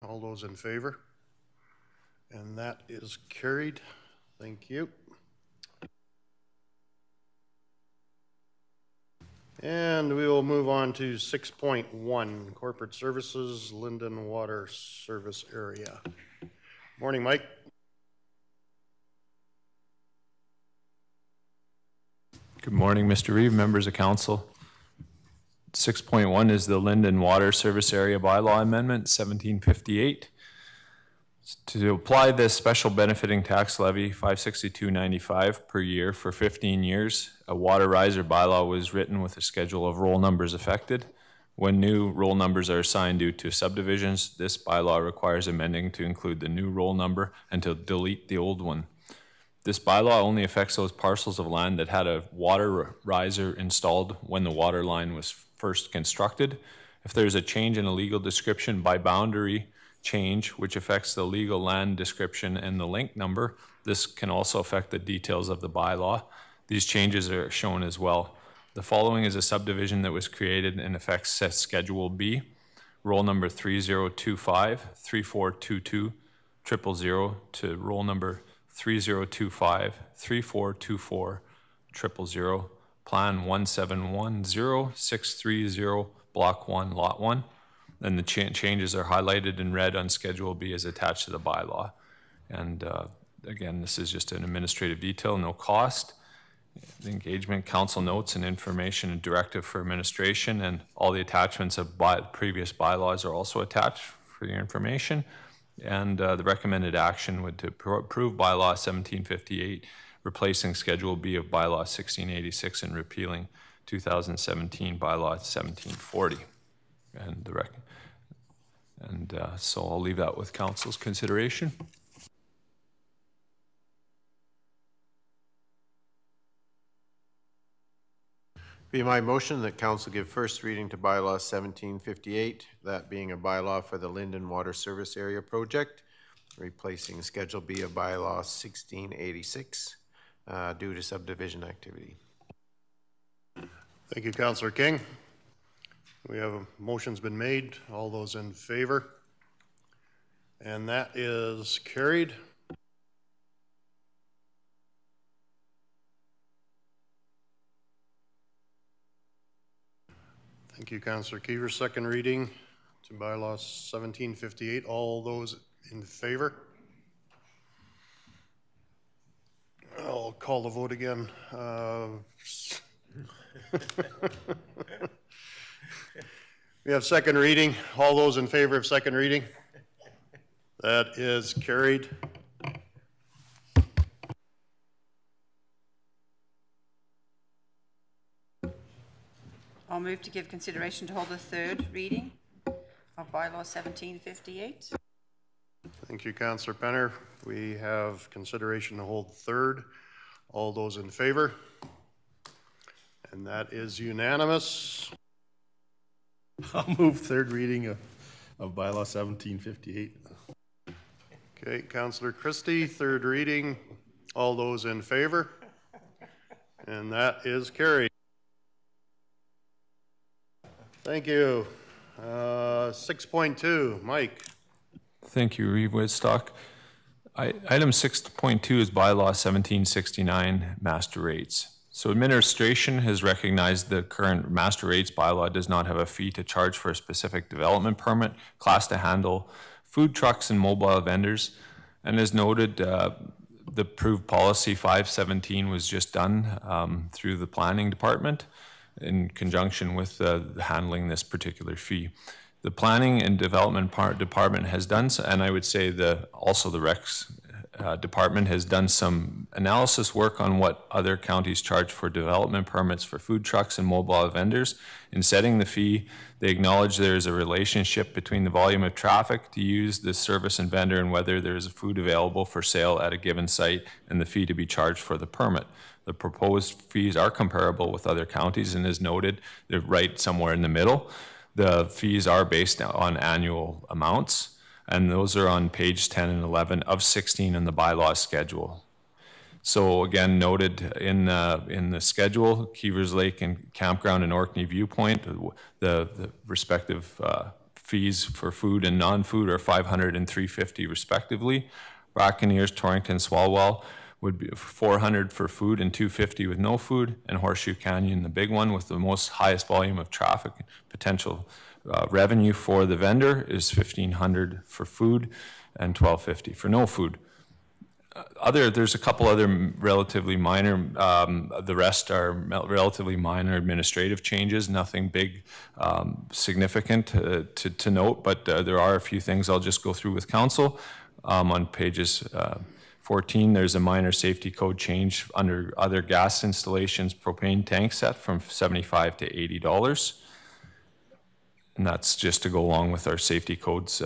All those in favor? And that is carried. Thank you. And we will move on to 6.1, Corporate Services, Linden Water Service Area. Morning, Mike. Good morning, Mr. Reeve, members of council. 6.1 is the Linden Water Service Area Bylaw Amendment, 1758. To apply this special benefiting tax levy, $562.95 per year for 15 years, a water riser bylaw was written with a schedule of roll numbers affected. When new roll numbers are assigned due to subdivisions, this bylaw requires amending to include the new roll number and to delete the old one. This bylaw only affects those parcels of land that had a water riser installed when the water line was first constructed. If there's a change in a legal description by boundary change, which affects the legal land description and the link number, this can also affect the details of the bylaw. These changes are shown as well. The following is a subdivision that was created and affects Schedule B, roll number 3025, 3422, 000 to roll number 3025, 3424, 000, Plan 1710630, Block 1, Lot 1. And the changes are highlighted in red on Schedule B as attached to the bylaw. And again, this is just an administrative detail, no cost. The engagement, council notes and information and directive for administration, and all the attachments of previous bylaws are also attached for your information. And the recommended action would to approve bylaw 1758, replacing Schedule B of bylaw 1686 and repealing 2017 bylaw 1740. So I'll leave that with council's consideration. Be my motion that council give first reading to bylaw 1758, that being a bylaw for the Linden Water Service Area project, replacing Schedule B of bylaw 1686 due to subdivision activity. Thank you, Councillor King. We have a motion's been made. All those in favor? And that is carried. Thank you, Councillor Keever. Second reading to bylaw 1758. All those in favor? I'll call the vote again. We have second reading. All those in favor of second reading? That is carried. I'll move to give consideration to hold a third reading of bylaw 1758. Thank you, Councillor Penner. We have consideration to hold third. All those in favor? And that is unanimous. I'll move third reading of bylaw 1758. Okay, Councillor Christie, third reading. All those in favor? And that is carried. Thank you. 6.2, Mike. Thank you, Reeve Woodstock. Item 6.2 is bylaw 1769, master rates. So administration has recognized the current master rates bylaw does not have a fee to charge for a specific development permit, class to handle food trucks and mobile vendors. And as noted, the approved policy 517 was just done through the planning department in conjunction with handling this particular fee. The planning and development department has done, and I would say also the Recs department has done some analysis work on what other counties charge for development permits for food trucks and mobile vendors. In setting the fee, they acknowledge there is a relationship between the volume of traffic to use this service and vendor and whether there is food available for sale at a given site and the fee to be charged for the permit. The proposed fees are comparable with other counties, and as noted, they're right somewhere in the middle. The fees are based on annual amounts, and those are on page 10 and 11 of 16 in the bylaw schedule. So again, noted in the schedule, Keevers Lake and Campground and Orkney Viewpoint, the respective fees for food and non-food are $500 and $350 respectively. Brackeneers, Torrington, Swalwell would be $400 for food and $250 with no food, and Horseshoe Canyon, the big one with the most highest volume of traffic potential revenue for the vendor, is $1,500 for food and $1,250 for no food. There's a couple other relatively minor, the rest are relatively minor administrative changes, nothing big significant to note, but there are a few things I'll just go through with council. On pages 14, there's a minor safety code change under other gas installations, propane tank set from $75 to $80. And that's just to go along with our safety codes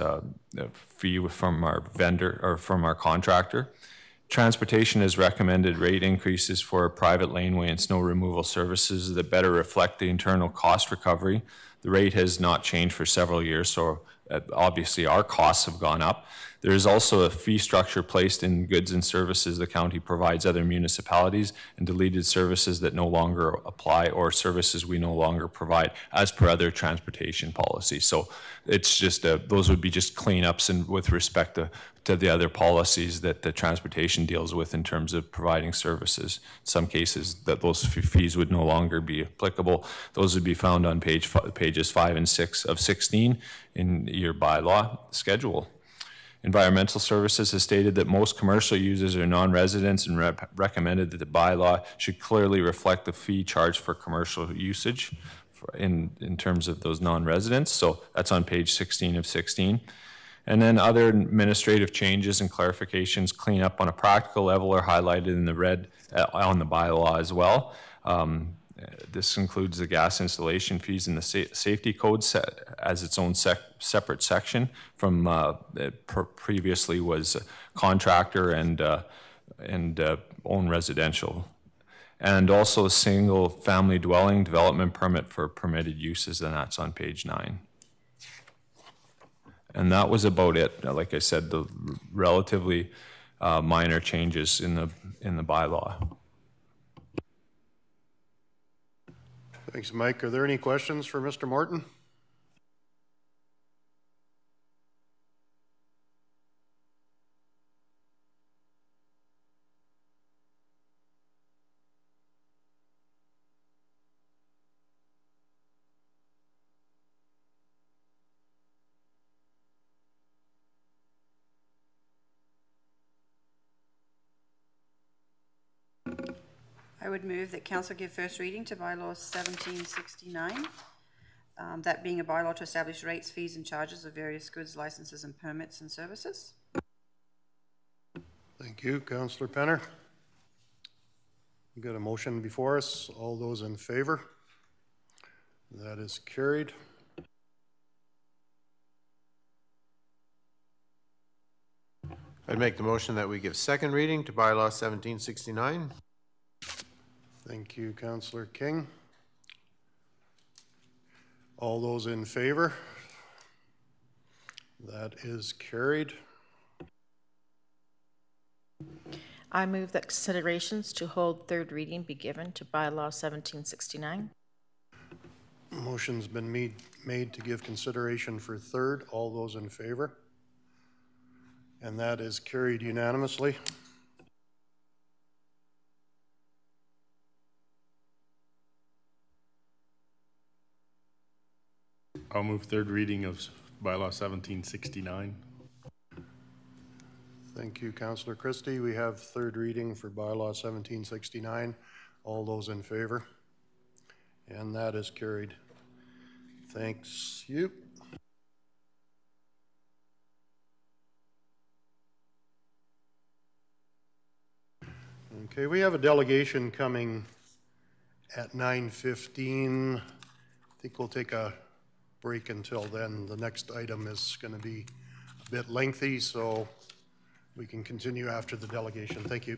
fee from our vendor or from our contractor. Transportation has recommended rate increases for private laneway and snow removal services that better reflect the internal cost recovery. The rate has not changed for several years, so obviously our costs have gone up. There is also a fee structure placed in goods and services the county provides other municipalities and deleted services that no longer apply or services we no longer provide as per other transportation policies. So it's just, those would be just cleanups and with respect to the other policies that the transportation deals with in terms of providing services. In some cases that those fees would no longer be applicable. Those would be found on pages 5 and 6 of 16 in your bylaw schedule. Environmental Services has stated that most commercial users are non-residents and recommended that the bylaw should clearly reflect the fee charged for commercial usage in terms of those non-residents. So that's on page 16 of 16. And then other administrative changes and clarifications clean up on a practical level are highlighted in the red on the bylaw as well. This includes the gas installation fees in the safety code as its own separate section from previously was contractor and own residential. And also a single family dwelling development permit for permitted uses, and that's on page 9. And that was about it. Like I said, the relatively minor changes in the bylaw. Thanks, Mike. Are there any questions for Mr. Morton? I would move that council give first reading to bylaw 1769, that being a bylaw to establish rates, fees and charges of various goods, licenses and permits and services. Thank you, Councillor Penner. We've got a motion before us. All those in favor? That is carried. I'd make the motion that we give second reading to bylaw 1769. Thank you, Councillor King. All those in favor? That is carried. I move that considerations to hold third reading be given to bylaw 1769. Motion's been made to give consideration for third. All those in favor? And that is carried unanimously. I'll move third reading of bylaw 1769. Thank you, Councillor Christie. We have third reading for bylaw 1769. All those in favor? And that is carried. Thanks you. Okay, we have a delegation coming at 9:15. I think we'll take a break until then. The next item is going to be a bit lengthy, so we can continue after the delegation. Thank you.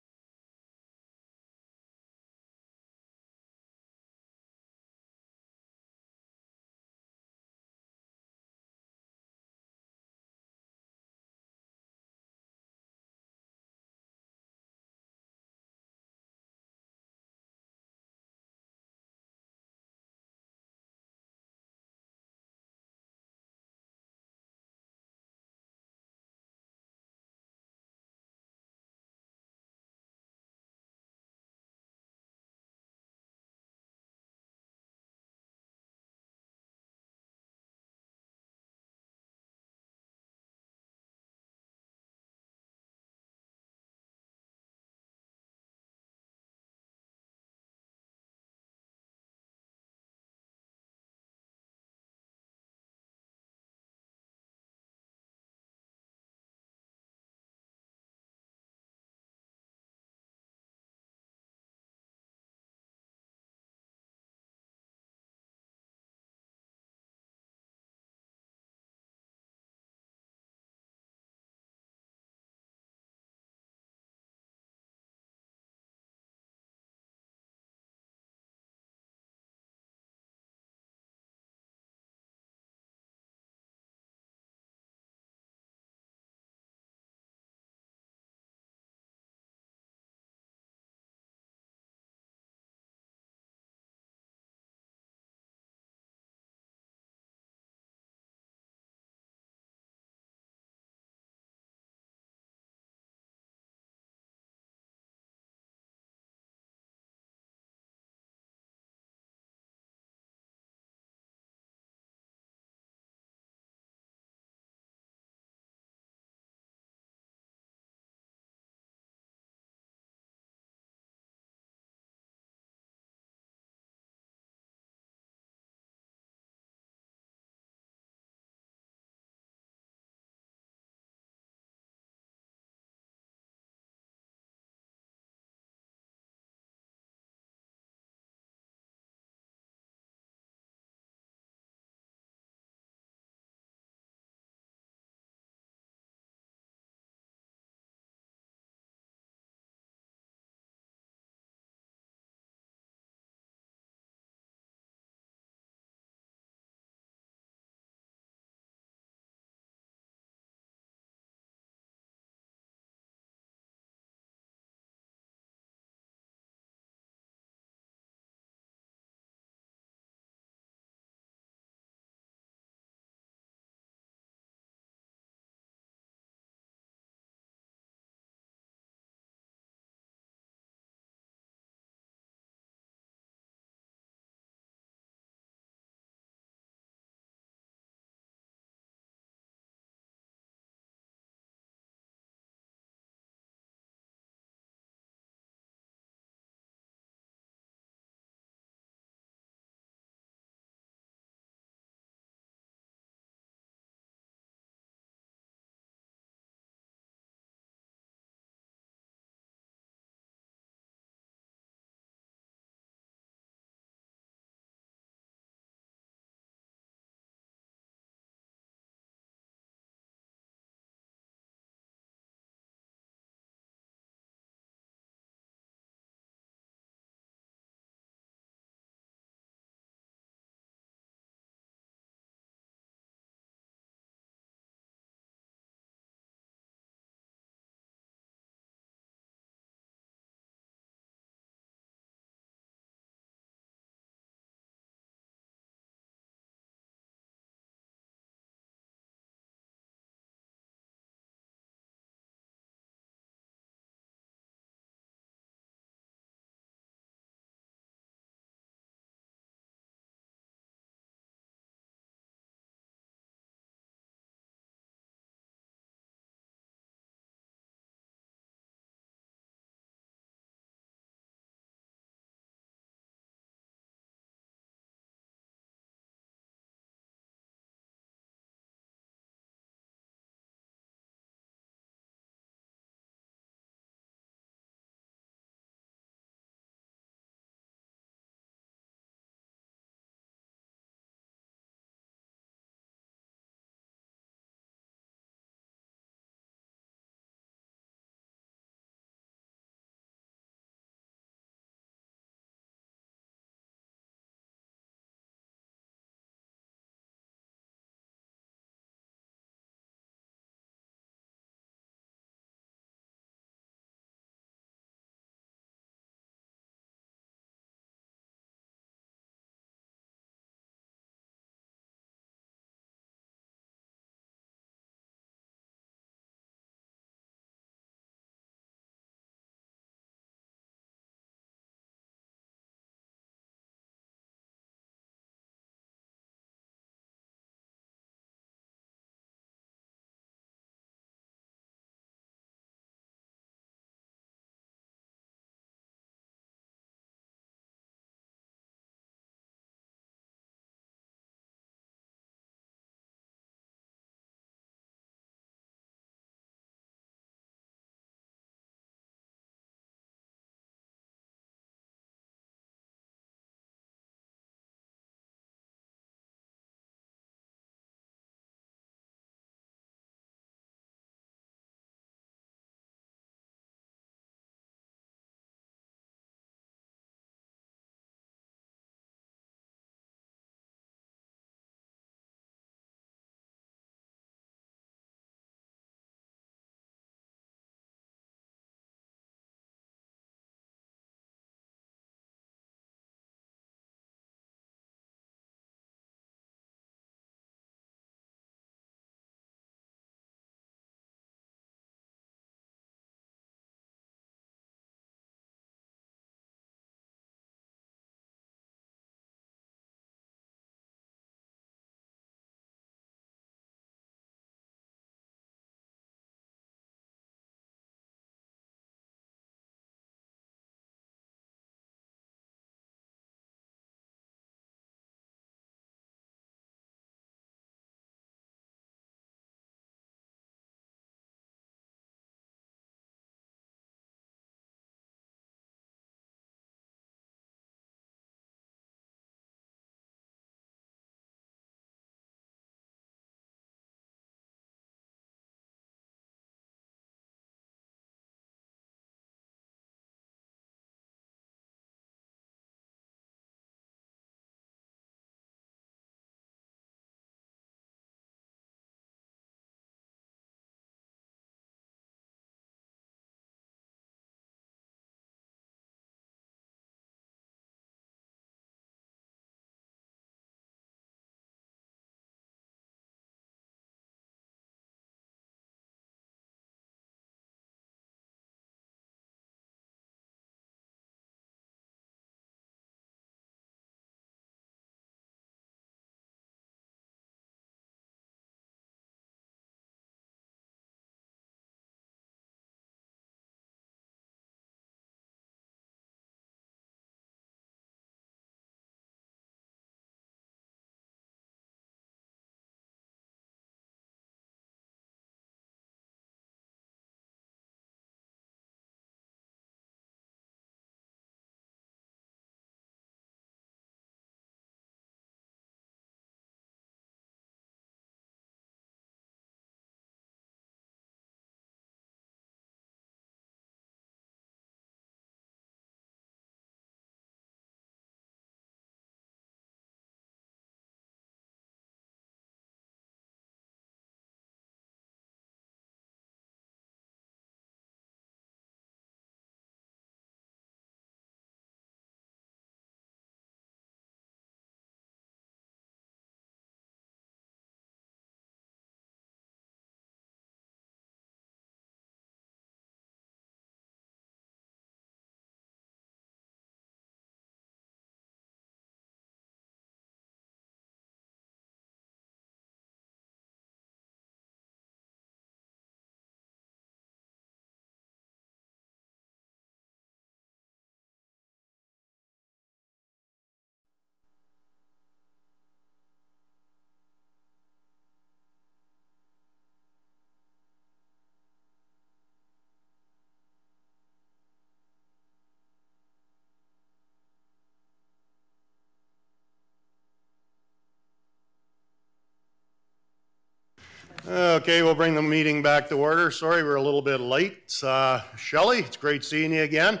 Okay, we'll bring the meeting back to order. Sorry we're a little bit late. Shelley, it's great seeing you again.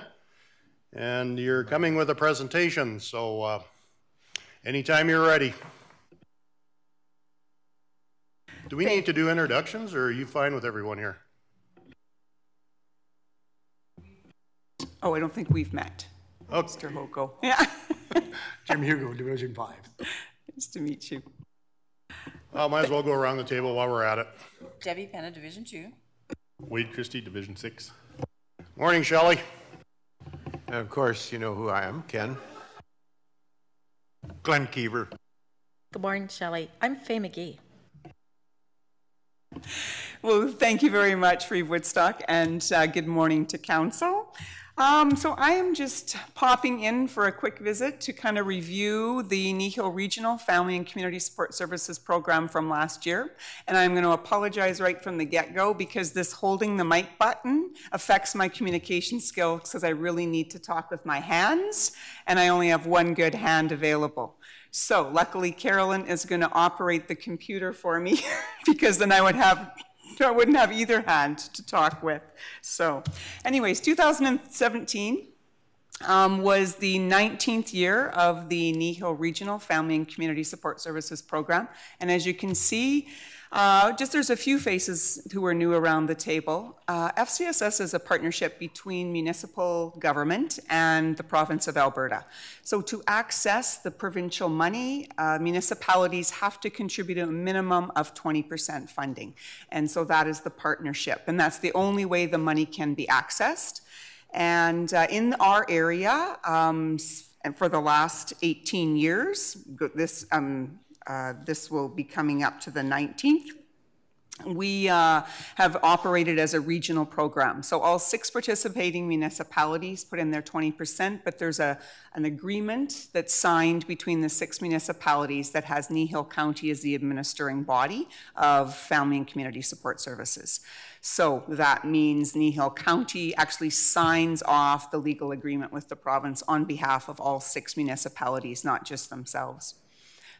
And you're coming with a presentation, so anytime you're ready. Do we need to do introductions, or are you fine with everyone here? Oh, I don't think we've met. Oh. Mr. Hoko. Yeah. Jim Hugo, Division 5. Nice to meet you. Well, might as well go around the table while we're at it. Debbie Penna, Division 2. Wade Christie, Division 6. Morning, Shelley. And of course, you know who I am, Ken. Glenn Keever. Good morning, Shelley. I'm Faye McGee. Well, thank you very much, Reeve Woodstock, and good morning to Council. So I am just popping in for a quick visit to kind of review the Kneehill Regional Family and Community Support Services Program from last year. And I'm going to apologize right from the get-go because this holding the mic button affects my communication skills because I really need to talk with my hands, and I only have one good hand available. So luckily, Carolyn is going to operate the computer for me because then I wouldn't have either hand to talk with. So anyways, 2017 was the 19th year of the Kneehill Regional Family and Community Support Services Program. And as you can see, there's a few faces who are new around the table. FCSS is a partnership between municipal government and the province of Alberta. So to access the provincial money, municipalities have to contribute a minimum of 20% funding. And so that is the partnership. And that's the only way the money can be accessed. And in our area, and for the last 18 years, this will be coming up to the 19th. We have operated as a regional program. So all 6 participating municipalities put in their 20%, but there's an agreement that's signed between the 6 municipalities that has Kneehill County as the administering body of family and community support services. So that means Kneehill County actually signs off the legal agreement with the province on behalf of all 6 municipalities, not just themselves.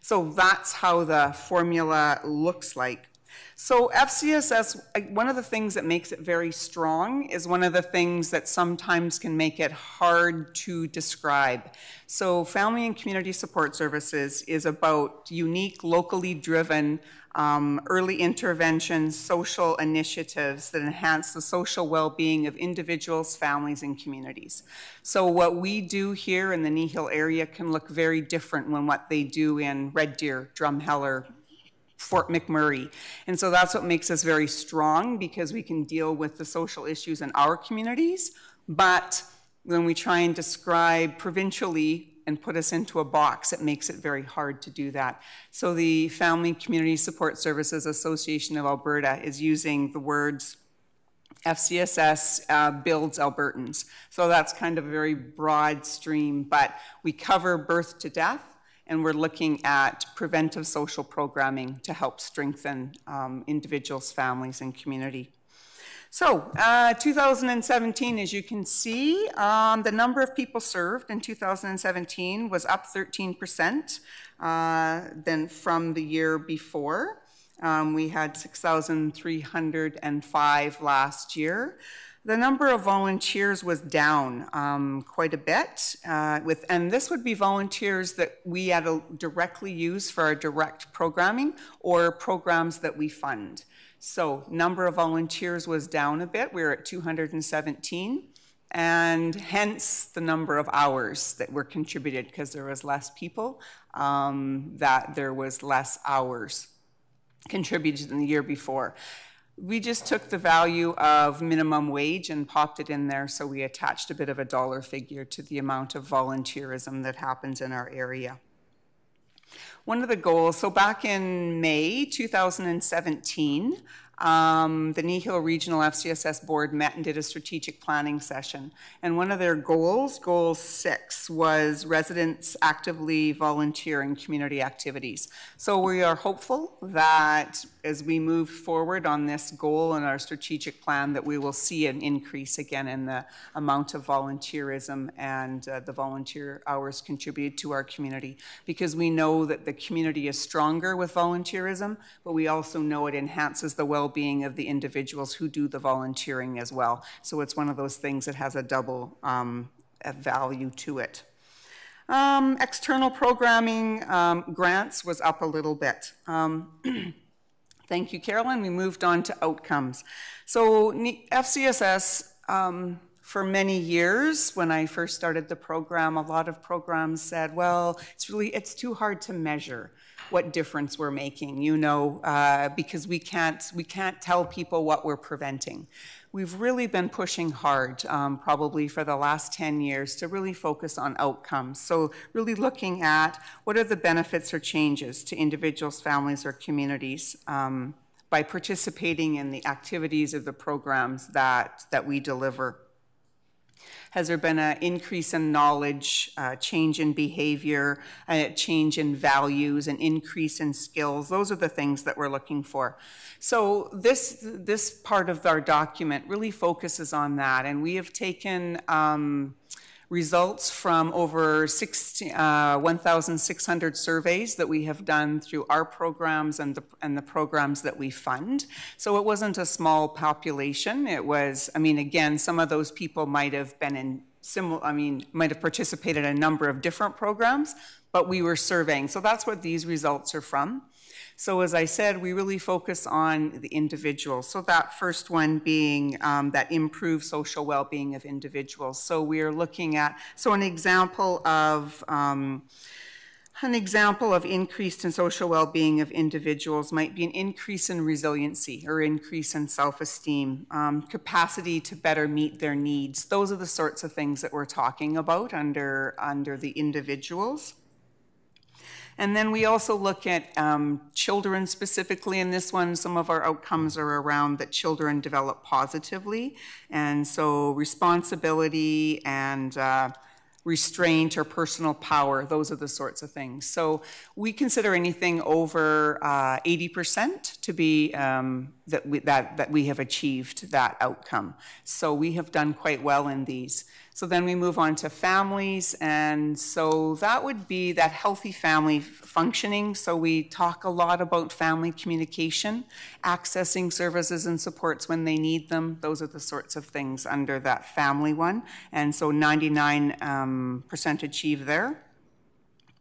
So that's how the formula looks like. So FCSS, one of the things that makes it very strong is one of the things that sometimes can make it hard to describe. So family and community support services is about unique, locally driven early interventions, social initiatives that enhance the social well-being of individuals, families, and communities. So what we do here in the Kneehill area can look very different than what they do in Red Deer, Drumheller, Fort McMurray. And so that's what makes us very strong, because we can deal with the social issues in our communities, but when we try and describe provincially and put us into a box, it makes it very hard to do that. So the Family Community Support Services Association of Alberta is using the words FCSS builds Albertans. So that's kind of a very broad stream, but we cover birth to death, and we're looking at preventive social programming to help strengthen individuals, families, and community. So 2017, as you can see, the number of people served in 2017 was up 13% than from the year before. We had 6,305 last year. The number of volunteers was down quite a bit, and this would be volunteers that we had to directly use for our direct programming or programs that we fund. So number of volunteers was down a bit. We were at 217, and hence the number of hours that were contributed, because there was less people, that there was less hours contributed than the year before. We just took the value of minimum wage and popped it in there, so we attached a bit of a dollar figure to the amount of volunteerism that happens in our area. One of the goals, so back in May 2017, the Kneehill Regional FCSS Board met and did a strategic planning session. And one of their goals, goal 6, was residents actively volunteer in community activities. So we are hopeful that as we move forward on this goal and our strategic plan, that we will see an increase again in the amount of volunteerism and the volunteer hours contributed to our community, because we know that the community is stronger with volunteerism, but we also know it enhances the well-being of the individuals who do the volunteering as well. So it's one of those things that has a double value to it. External programming grants was up a little bit. Thank you, Carolyn. We moved on to outcomes. So FCSS, for many years, when I first started the program, a lot of programs said, well, it's too hard to measure what difference we're making, you know, because we can't tell people what we're preventing. We've really been pushing hard, probably for the last 10 years, to really focus on outcomes. So really looking at what are the benefits or changes to individuals, families, or communities by participating in the activities of the programs that we deliver. Has there been an increase in knowledge, change in behavior, a change in values, an increase in skills? Those are the things that we're looking for. So this part of our document really focuses on that, and we have taken results from over 1,600 surveys that we have done through our programs and the programs that we fund. So it wasn't a small population. It was, I mean, again, some of those people might have been in might have participated in a number of different programs, but we were surveying. So that's what these results are from. So as I said, we really focus on the individual. So that first one being that improved social well-being of individuals. So we are looking at, so an example of increased in social well-being of individuals might be an increase in resiliency or increase in self-esteem, capacity to better meet their needs. Those are the sorts of things that we're talking about under the individuals. And then we also look at children specifically in this one. Some of our outcomes are around that children develop positively. And so responsibility and restraint or personal power, those are the sorts of things. So we consider anything over 80% to be that we have achieved that outcome. So we have done quite well in these. So then we move on to families, and so that would be that healthy family functioning. So we talk a lot about family communication, accessing services and supports when they need them. Those are the sorts of things under that family one. And so 99% achieved there.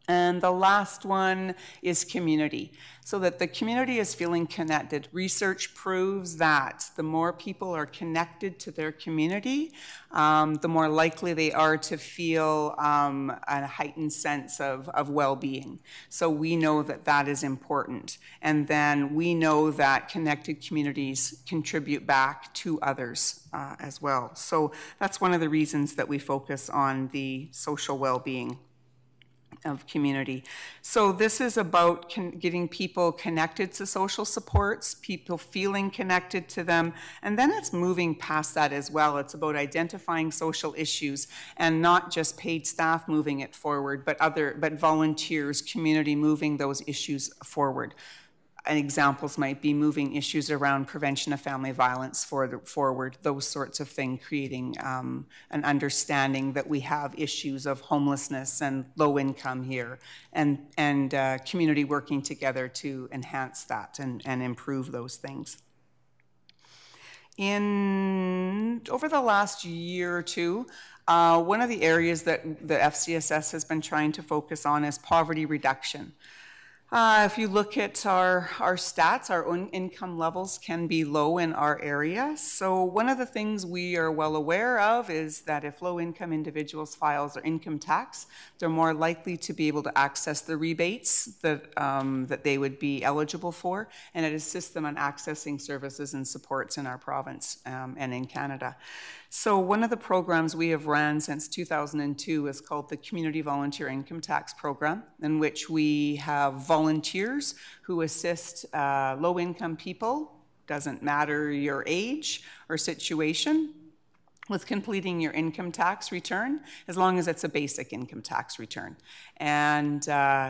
And the last one is community, so that the community is feeling connected. Research proves that the more people are connected to their community, the more likely they are to feel a heightened sense of well-being. So we know that that is important. And then we know that connected communities contribute back to others as well. So that's one of the reasons that we focus on the social well-being of community. So this is about getting people connected to social supports, people feeling connected to them, and then it's moving past that as well. It's about identifying social issues and not just paid staff moving it forward, but volunteers, community moving those issues forward. And examples might be moving issues around prevention of family violence forward, those sorts of things, creating an understanding that we have issues of homelessness and low income here, and community working together to enhance that and improve those things. Over the last year or two, one of the areas that the FCSS has been trying to focus on is poverty reduction. If you look at our stats, our own income levels can be low in our area. So one of the things we are well aware of is that if low-income individuals file their income tax, they're more likely to be able to access the rebates that they would be eligible for, and it assists them in accessing services and supports in our province and in Canada. So one of the programs we have ran since 2002 is called the Community Volunteer Income Tax Program, in which we have volunteers who assist low-income people Doesn't matter your age or situation with completing your income tax return, as long as it's a basic income tax return. And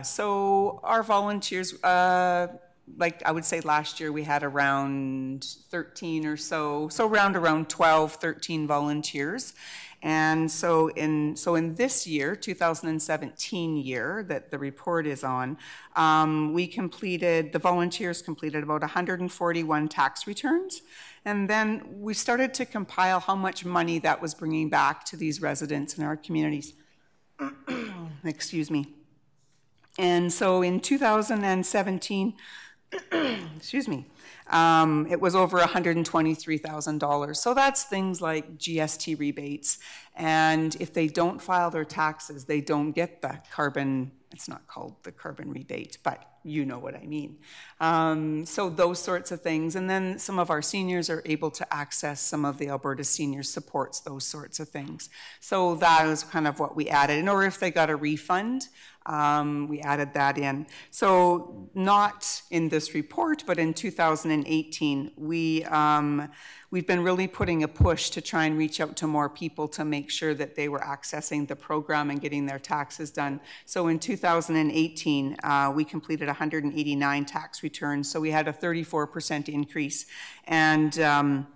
so our volunteers, like I would say last year we had around 13 or so around 12, 13 volunteers. And so in this year, 2017 year that the report is on, the volunteers completed about 141 tax returns. And then we started to compile how much money that was bringing back to these residents in our communities. Excuse me. And so in 2017, excuse me, it was over $123,000. So that's things like GST rebates. And if they don't file their taxes, they don't get the carbon, it's not called the carbon rebate, but you know what I mean. So those sorts of things. And then some of our seniors are able to access some of the Alberta Senior Supports, those sorts of things. So that was kind of what we added. Or if they got a refund, we added that in. So not in this report, but in 2018, we've been really putting a push to try and reach out to more people to make sure that they were accessing the program and getting their taxes done. So in 2018, we completed 189 tax returns. So we had a 34% increase. And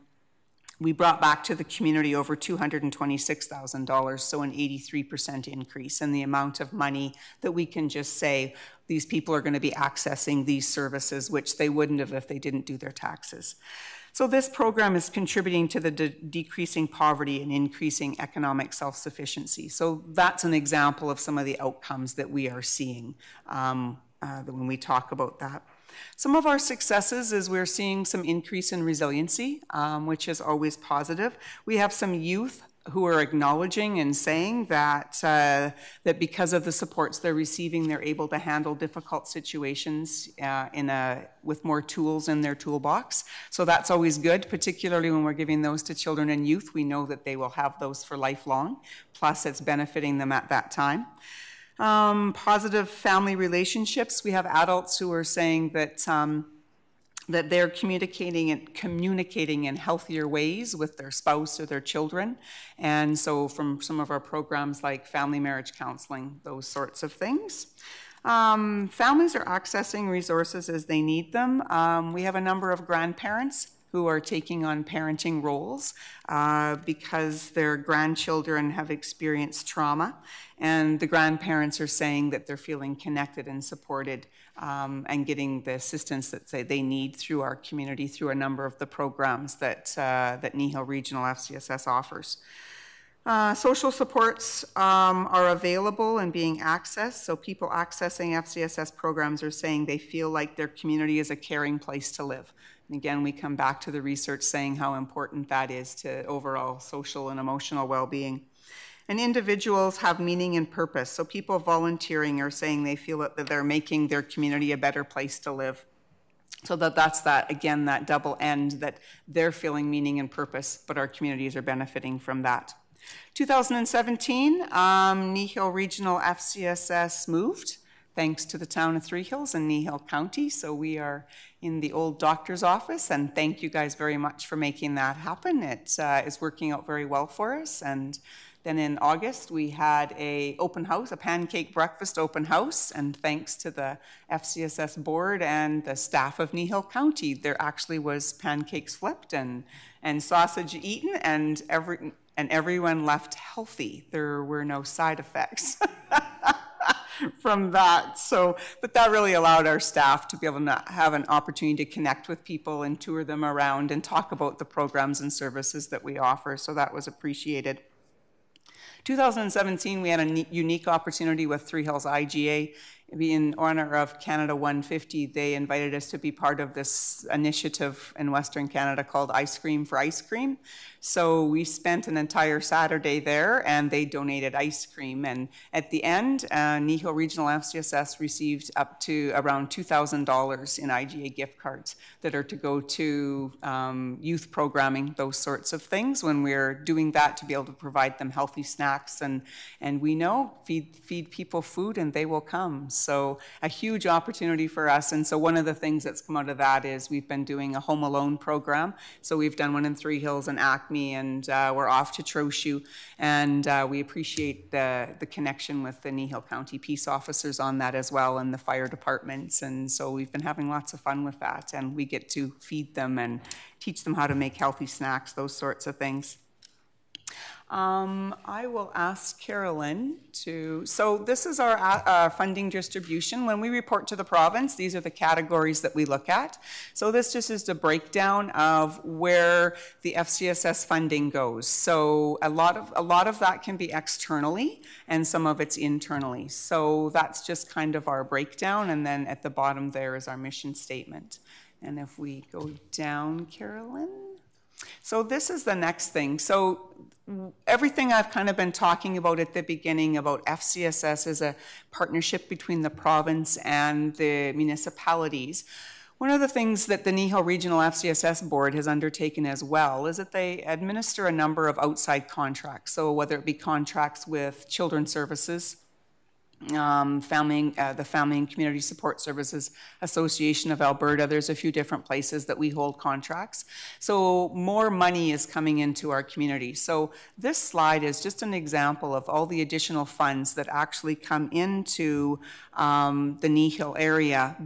we brought back to the community over $226,000, so an 83% increase in the amount of money that we can just say these people are going to be accessing these services, which they wouldn't have if they didn't do their taxes. So this program is contributing to the decreasing poverty and increasing economic self-sufficiency. So that's an example of some of the outcomes that we are seeing when we talk about that. Some of our successes is we're seeing some increase in resiliency, which is always positive. We have some youth who are acknowledging and saying that that because of the supports they're receiving, they're able to handle difficult situations with more tools in their toolbox. So that's always good, particularly when we're giving those to children and youth. We know that they will have those for lifelong, plus it's benefiting them at that time. Positive family relationships. We have adults who are saying that that they're communicating in healthier ways with their spouse or their children. And so from some of our programs like family marriage counseling, those sorts of things. Families are accessing resources as they need them. We have a number of grandparents who are taking on parenting roles because their grandchildren have experienced trauma. And the grandparents are saying that they're feeling connected and supported and getting the assistance that they need through our community, through a number of the programs that Kneehill Regional FCSS offers. Social supports are available and being accessed. So people accessing FCSS programs are saying they feel like their community is a caring place to live. And again, we come back to the research saying how important that is to overall social and emotional well-being. And individuals have meaning and purpose. So people volunteering are saying they feel that they're making their community a better place to live. So that's that, again, that double end, that they're feeling meaning and purpose, but our communities are benefiting from that. 2017, Kneehill Regional FCSS moved, thanks to the town of Three Hills and Kneehill County. So we are in the old doctor's office, and thank you guys very much for making that happen. It is working out very well for us. And then in August, we had a open house, a pancake breakfast open house, and thanks to the FCSS board and the staff of Kneehill County, there actually was pancakes flipped and sausage eaten, and everyone left healthy. There were no side effects from that. So, but that really allowed our staff to be able to have an opportunity to connect with people and tour them around and talk about the programs and services that we offer. So that was appreciated. 2017, we had a unique opportunity with Three Hills IGA. In honor of Canada 150, they invited us to be part of this initiative in Western Canada called Ice Cream for Ice Cream. So we spent an entire Saturday there, and they donated ice cream. And at the end, Kneehill Regional FCSS received up to around $2,000 in IGA gift cards that are to go to youth programming, those sorts of things, when we're doing that to be able to provide them healthy snacks. And we know, feed people food and they will come. So a huge opportunity for us. And so one of the things that's come out of that is we've been doing a home alone program. So we've done one in Three Hills and Acme, and we're off to Trochu. And we appreciate the connection with the Kneehill County Peace Officers on that as well, and the fire departments. And so we've been having lots of fun with that. And we get to feed them and teach them how to make healthy snacks, those sorts of things. I will ask Carolyn to, so this is our funding distribution. When we report to the province, these are the categories that we look at. So this just is the breakdown of where the FCSS funding goes. So a lot of that can be externally, and some of it's internally. So that's just kind of our breakdown, and then at the bottom there is our mission statement. And if we go down, Carolyn. So this is the next thing. So everything I've kind of been talking about at the beginning about FCSS is a partnership between the province and the municipalities. One of the things that the Kneehill Regional FCSS Board has undertaken as well is that they administer a number of outside contracts. So whether it be contracts with Children's Services, the Family and Community Support Services Association of Alberta. There's a few different places that we hold contracts. So more money is coming into our community. So this slide is just an example of all the additional funds that actually come into the Kneehill area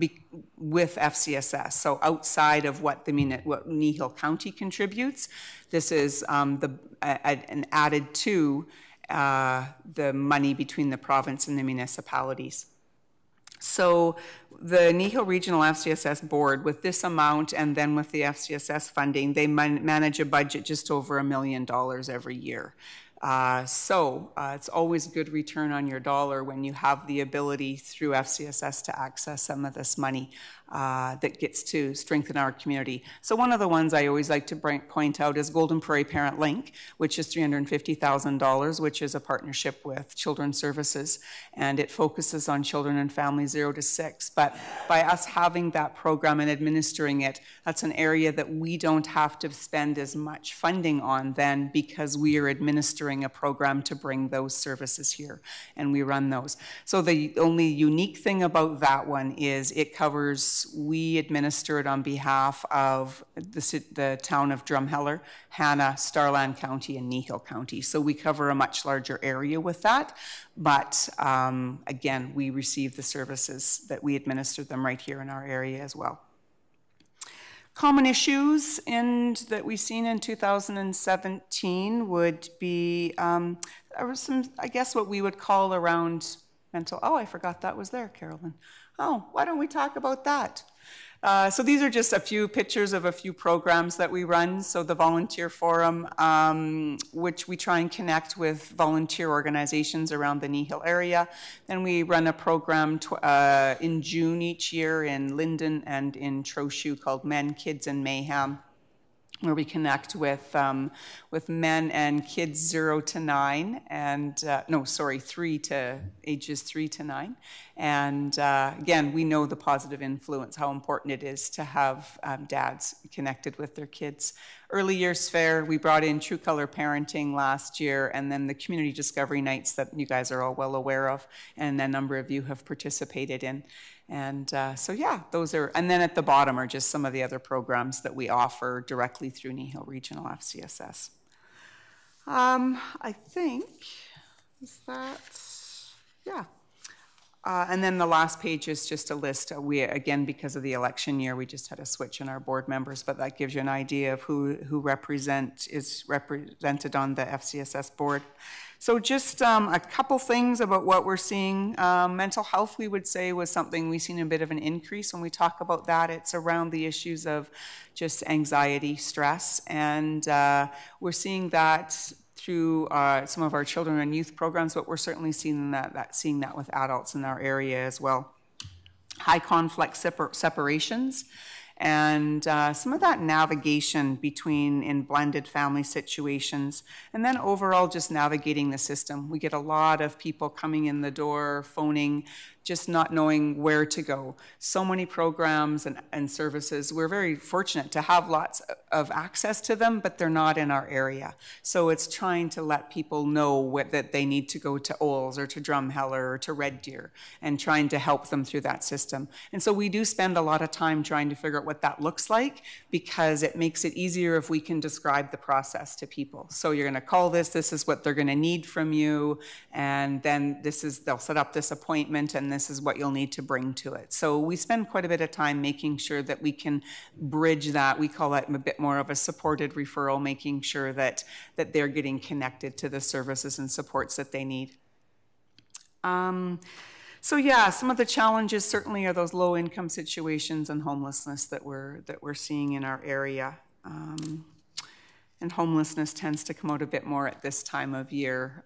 with FCSS. So outside of what Kneehill County contributes, this is an added to the money between the province and the municipalities. So the Kneehill Regional FCSS Board, with this amount and then with the FCSS funding, they manage a budget just over $1 million every year. It's always a good return on your dollar when you have the ability through FCSS to access some of this money that gets to strengthen our community. So one of the ones I always like to point out is Golden Prairie Parent Link, which is $350,000, which is a partnership with Children's Services, and it focuses on children and families 0 to 6. But by us having that program and administering it, that's an area that we don't have to spend as much funding on then, because we are administering a program to bring those services here, and we run those. So the only unique thing about that one is it covers, we administer it on behalf of the town of Drumheller, Hanna, Starland County, and Kneehill County. So we cover a much larger area with that, but again, we receive the services that we administer them right here in our area as well. Common issues that we've seen in 2017 would be, there was some, I guess what we would call around mental, oh, I forgot that was there, Carolyn. Oh, why don't we talk about that? So these are just a few pictures of a few programs that we run. So the Volunteer Forum, which we try and connect with volunteer organizations around the Kneehill area. Then we run a program in June each year in Linden and in Trochu called Men, Kids, and Mayhem, where we connect with men and kids 0 to 9, and ages 3 to 9. And again, we know the positive influence, how important it is to have dads connected with their kids. Early Years Fair, we brought in True Color Parenting last year, and then the Community Discovery Nights that you guys are all well aware of, and a number of you have participated in. And so yeah, those are, and then at the bottom are just some of the other programs that we offer directly through Kneehill Regional FCSS. I think, is that, yeah. And then the last page is just a list. We, again, because of the election year, we just had a switch in our board members, but that gives you an idea of who is represented on the FCSS board. So just a couple things about what we're seeing. Mental health, we would say, was something we've seen a bit of an increase. When we talk about that, it's around the issues of just anxiety, stress, and we're seeing that through some of our children and youth programs, but we're certainly seeing that with adults in our area as well. High conflict separations, and some of that navigation in blended family situations, and then overall just navigating the system. We get a lot of people coming in the door, phoning, just not knowing where to go. So many programs and services, we're very fortunate to have lots of access to them, but they're not in our area. So it's trying to let people know that they need to go to Olds or to Drumheller or to Red Deer, and trying to help them through that system. And so we do spend a lot of time trying to figure out what that looks like, because it makes it easier if we can describe the process to people. So you're going to call this is what they're going to need from you, and then they'll set up this appointment, and this is what you'll need to bring to it. So we spend quite a bit of time making sure that we can bridge that. We call that a bit more of a supported referral, making sure that they're getting connected to the services and supports that they need. So yeah, some of the challenges certainly are those low income situations and homelessness that we're seeing in our area. And homelessness tends to come out a bit more at this time of year,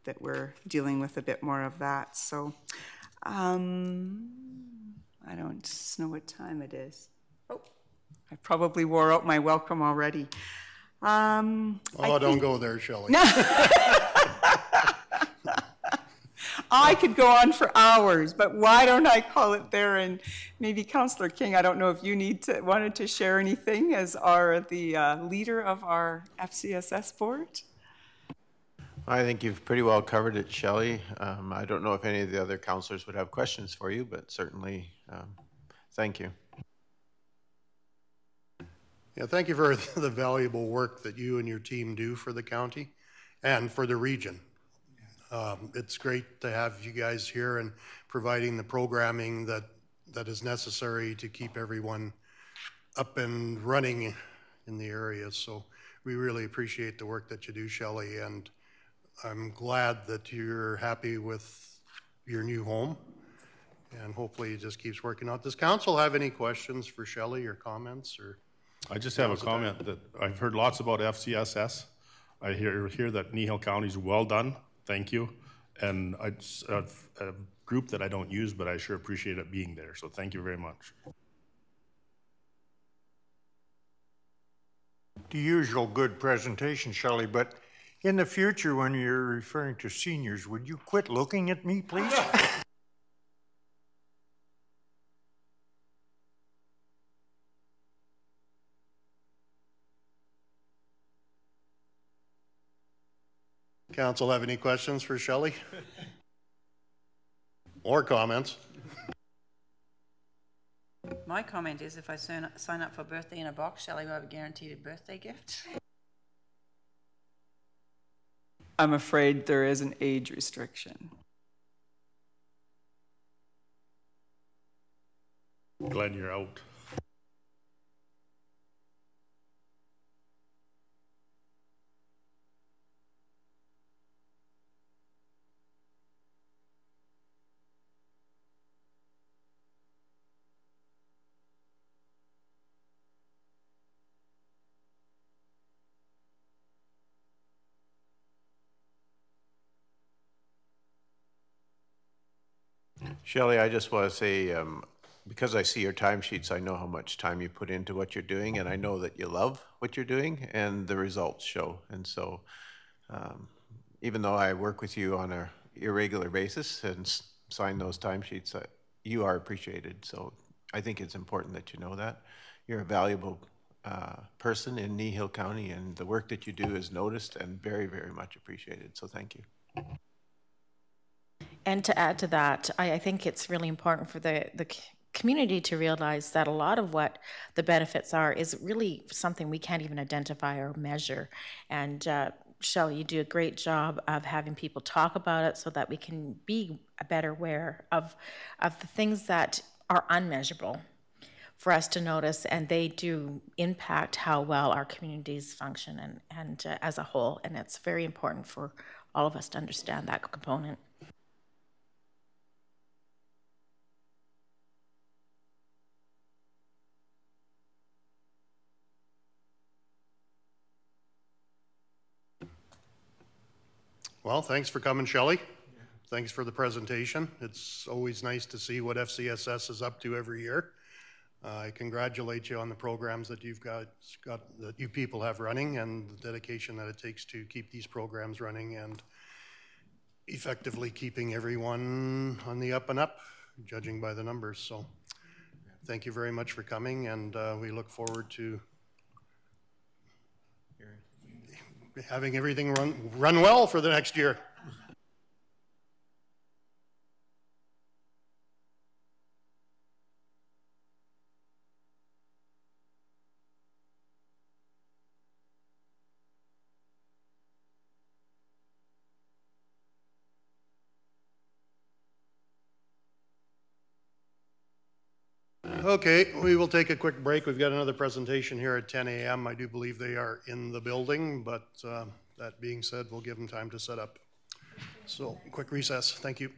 that we're dealing with a bit more of that. So I don't know what time it is. Oh, I probably wore out my welcome already. Don't go there, Shelley. I could go on for hours, but why don't I call it there? And maybe Councillor King, I don't know if you wanted to share anything as the leader of our FCSS board. I think you've pretty well covered it, Shelley. I don't know if any of the other councillors would have questions for you, but certainly thank you. Yeah, thank you for the valuable work that you and your team do for the county and for the region. It's great to have you guys here and providing the programming that is necessary to keep everyone up and running in the area. So we really appreciate the work that you do, Shelley, and I'm glad that you're happy with your new home, and hopefully it just keeps working out. Does council have any questions for Shelley or comments? Or I just have a comment that I've heard lots about FCSS. I hear that Kneehill County is well done. Thank you. And it's a group that I don't use, but I sure appreciate it being there. So thank you very much. The usual good presentation, Shelley, but in the future, when you're referring to seniors, would you quit looking at me, please? council have any questions for Shelley? Or comments? My comment is if I sign up for birthday in a box, Shelley will have a guaranteed birthday gift. I'm afraid there is an age restriction. Glad you're out. Shelley, I just want to say, because I see your timesheets, I know how much time you put into what you're doing, and I know that you love what you're doing, and the results show. And so, even though I work with you on an irregular basis and sign those timesheets, you are appreciated. So I think it's important that you know that. You're a valuable person in Kneehill County, and the work that you do is noticed and very, very much appreciated. So thank you. And to add to that, I think it's really important for the community to realize that a lot of what the benefits are is really something we can't even identify or measure. And Shelley, you do a great job of having people talk about it so that we can be better aware of the things that are unmeasurable for us to notice, and they do impact how well our communities function and as a whole. And it's very important for all of us to understand that component. Well, thanks for coming, Shelley. Thanks for the presentation. It's always nice to see what FCSS is up to every year. I congratulate you on the programs that you've got that you people have running and the dedication that it takes to keep these programs running. And effectively keeping everyone on the up and up, judging by the numbers. So thank you very much for coming, and we look forward to having everything run well for the next year. Okay, we will take a quick break. We've got another presentation here at 10 a.m. I do believe they are in the building, but that being said, we'll give them time to set up. So, quick recess. Thank you.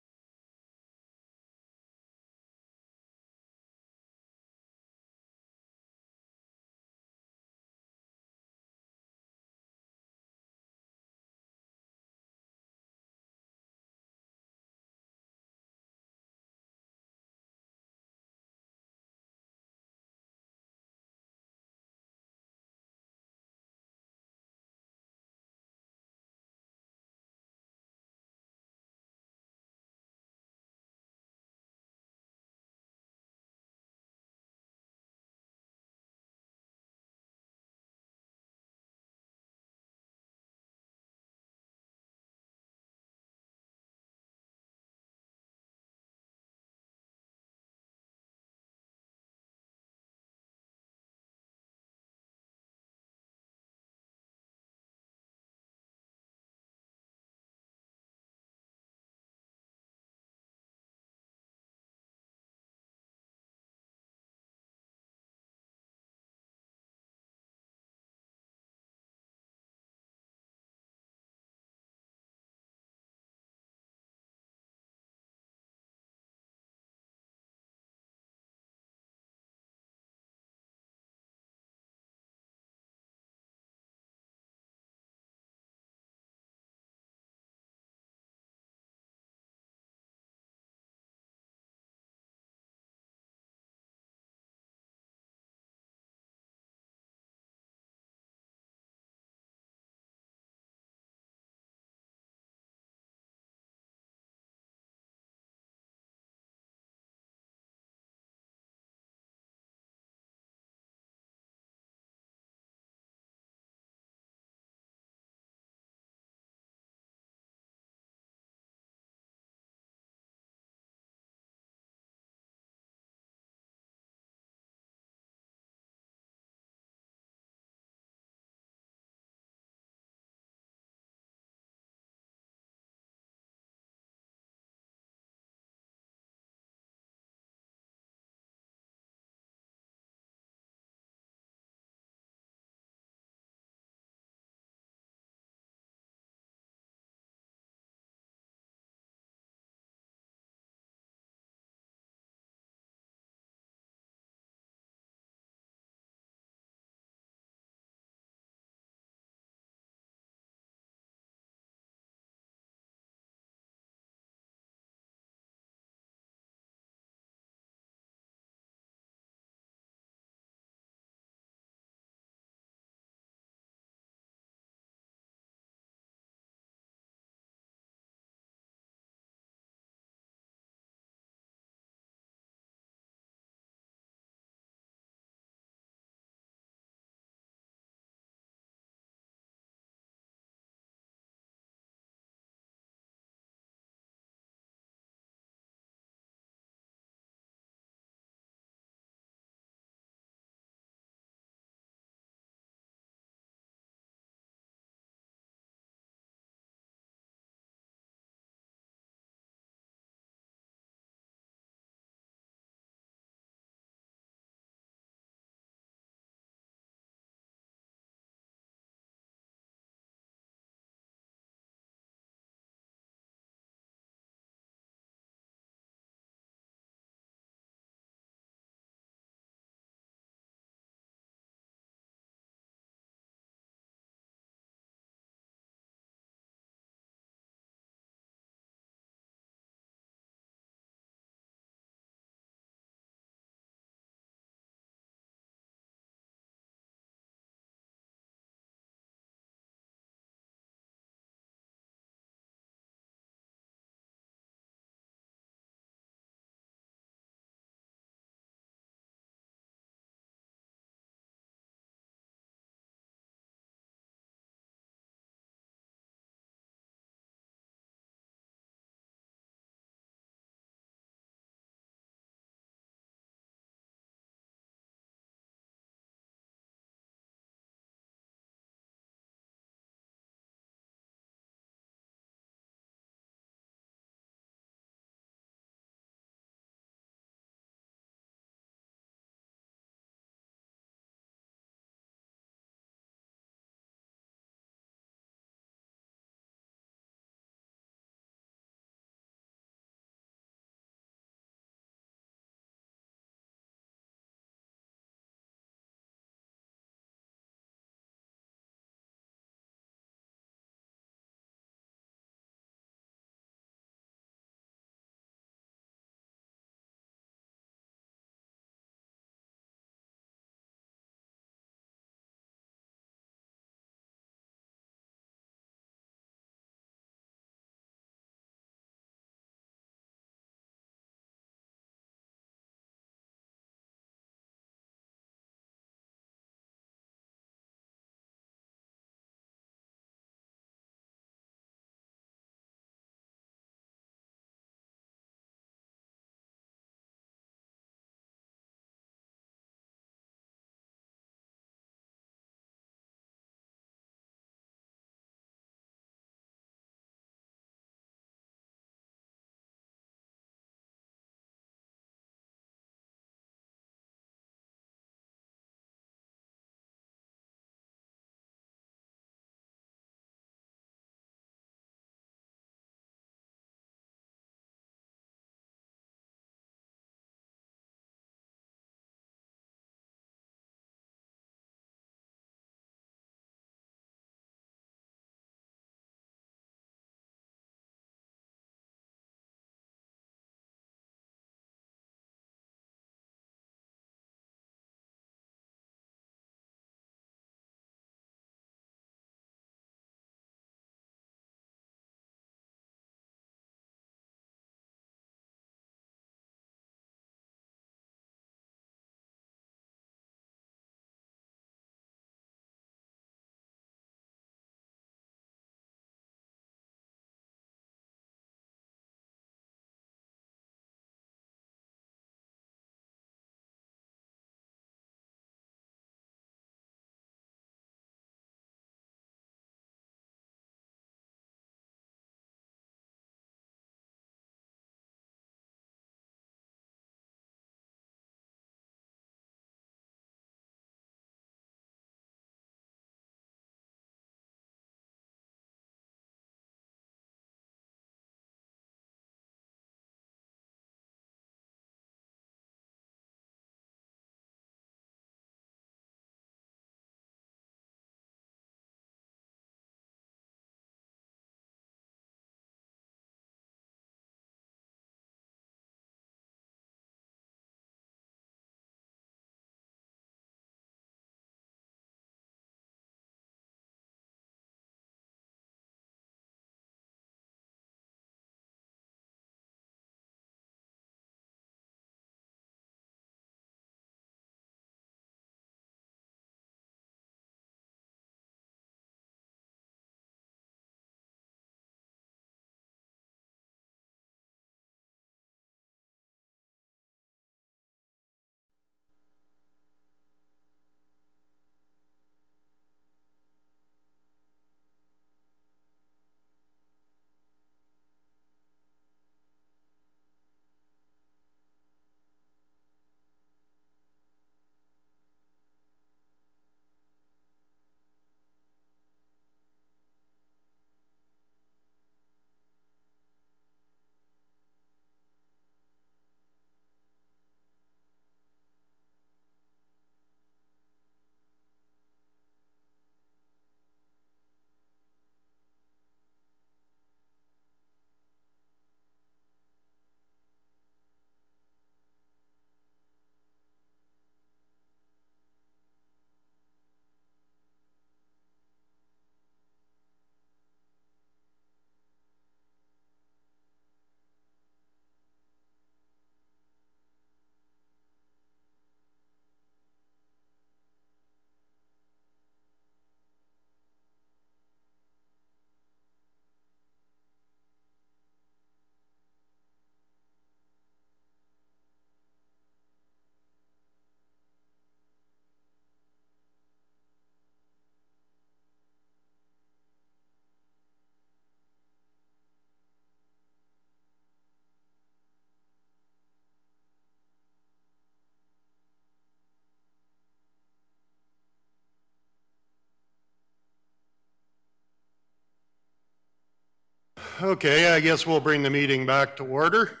Okay, I guess we'll bring the meeting back to order.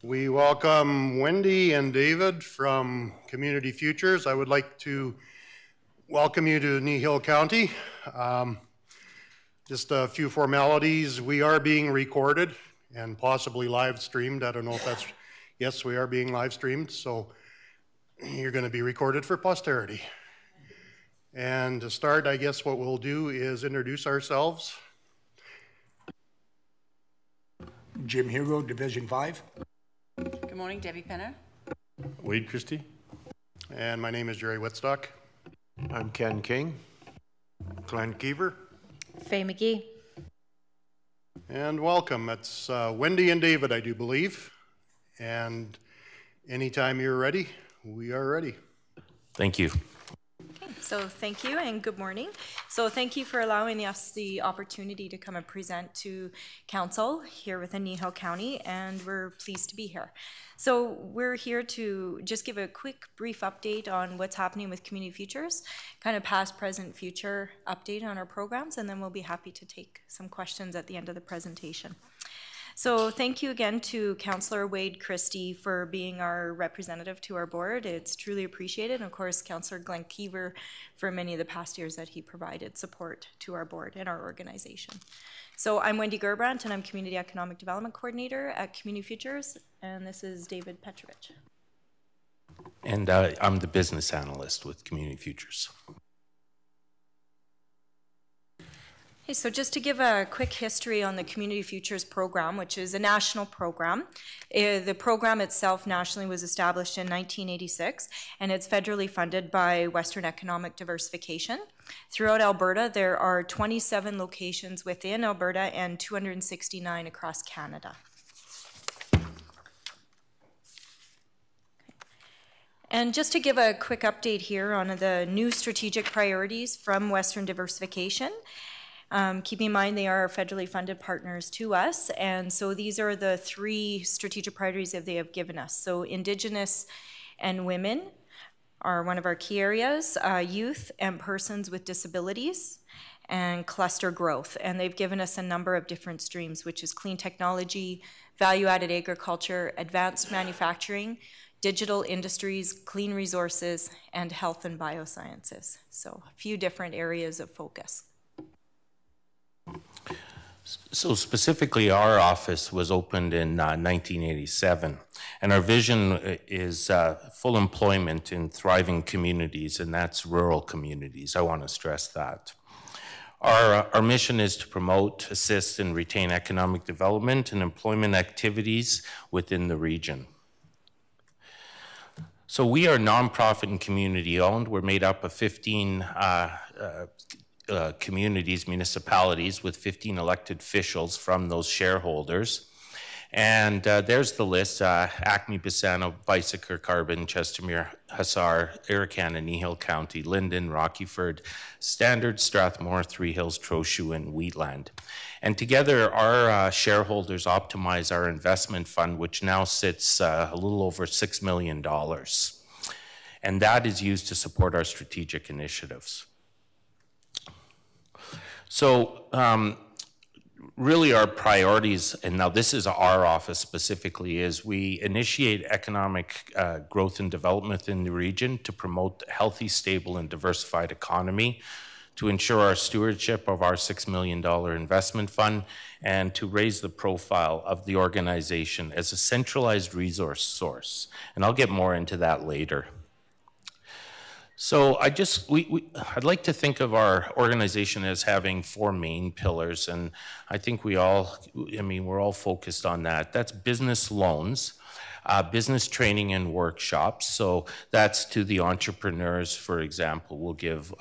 We welcome Wendy and David from Community Futures. I would like to welcome you to Kneehill County. Just a few formalities. We are being recorded and possibly live streamed. I don't know if that's, yes, we are being live streamed, so you're going to be recorded for posterity. And to start, I guess what we'll do is introduce ourselves. Jim Hugo, Division 5. Good morning, Debbie Penner. Wade Christie. And my name is Jerry Whitstock. I'm Ken King. Glenn Keever. Faye McGee. And welcome. It's Wendy and David, I do believe. And anytime you're ready, we are ready. Thank you. So thank you and good morning. So thank you for allowing us the opportunity to come and present to council here within Kneehill County, and we're pleased to be here. So we're here to just give a quick brief update on what's happening with Community Futures, kind of past, present, future update on our programs, and then we'll be happy to take some questions at the end of the presentation. So thank you again to Councillor Wade Christie for being our representative to our board. It's truly appreciated. And of course, Councillor Glenn Keever for many of the past years that he provided support to our board and our organization. So I'm Wendy Gerbrandt, and I'm Community Economic Development Coordinator at Community Futures, and this is David Petrovich. And I'm the business analyst with Community Futures. Okay, so just to give a quick history on the Community Futures program, which is a national program. The program itself nationally was established in 1986, and it's federally funded by Western Economic Diversification. Throughout Alberta, there are 27 locations within Alberta and 269 across Canada. And just to give a quick update here on the new strategic priorities from Western Diversification. Keep in mind they are federally funded partners to us, and so these are the three strategic priorities that they have given us. So Indigenous and women are one of our key areas, youth and persons with disabilities, and cluster growth. And they've given us a number of different streams, which is clean technology, value-added agriculture, advanced manufacturing, digital industries, clean resources, and health and biosciences. So a few different areas of focus. So specifically, our office was opened in 1987, and our vision is full employment in thriving communities, and that's rural communities. I want to stress that. Our mission is to promote, assist, and retain economic development and employment activities within the region. So we are nonprofit and community owned. We're made up of 15 communities, municipalities with 15 elected officials from those shareholders. And there's the list, Acme, Bassano, Bicycle, Carbon, Chestermere, Hussar, Aricana, Kneehill County, Linden, Rockyford, Standard, Strathmore, Three Hills, Trochu, and Wheatland. And together our shareholders optimize our investment fund, which now sits a little over $6 million. And that is used to support our strategic initiatives. So really our priorities, and now this is our office specifically, is we initiate economic growth and development in the region to promote a healthy, stable, and diversified economy, to ensure our stewardship of our $6 million investment fund, and to raise the profile of the organization as a centralized resource source. And I'll get more into that later. So I'd like to think of our organization as having four main pillars, and I think we're all focused on that. That's business loans, business training and workshops. So that's to the entrepreneurs, for example. We'll give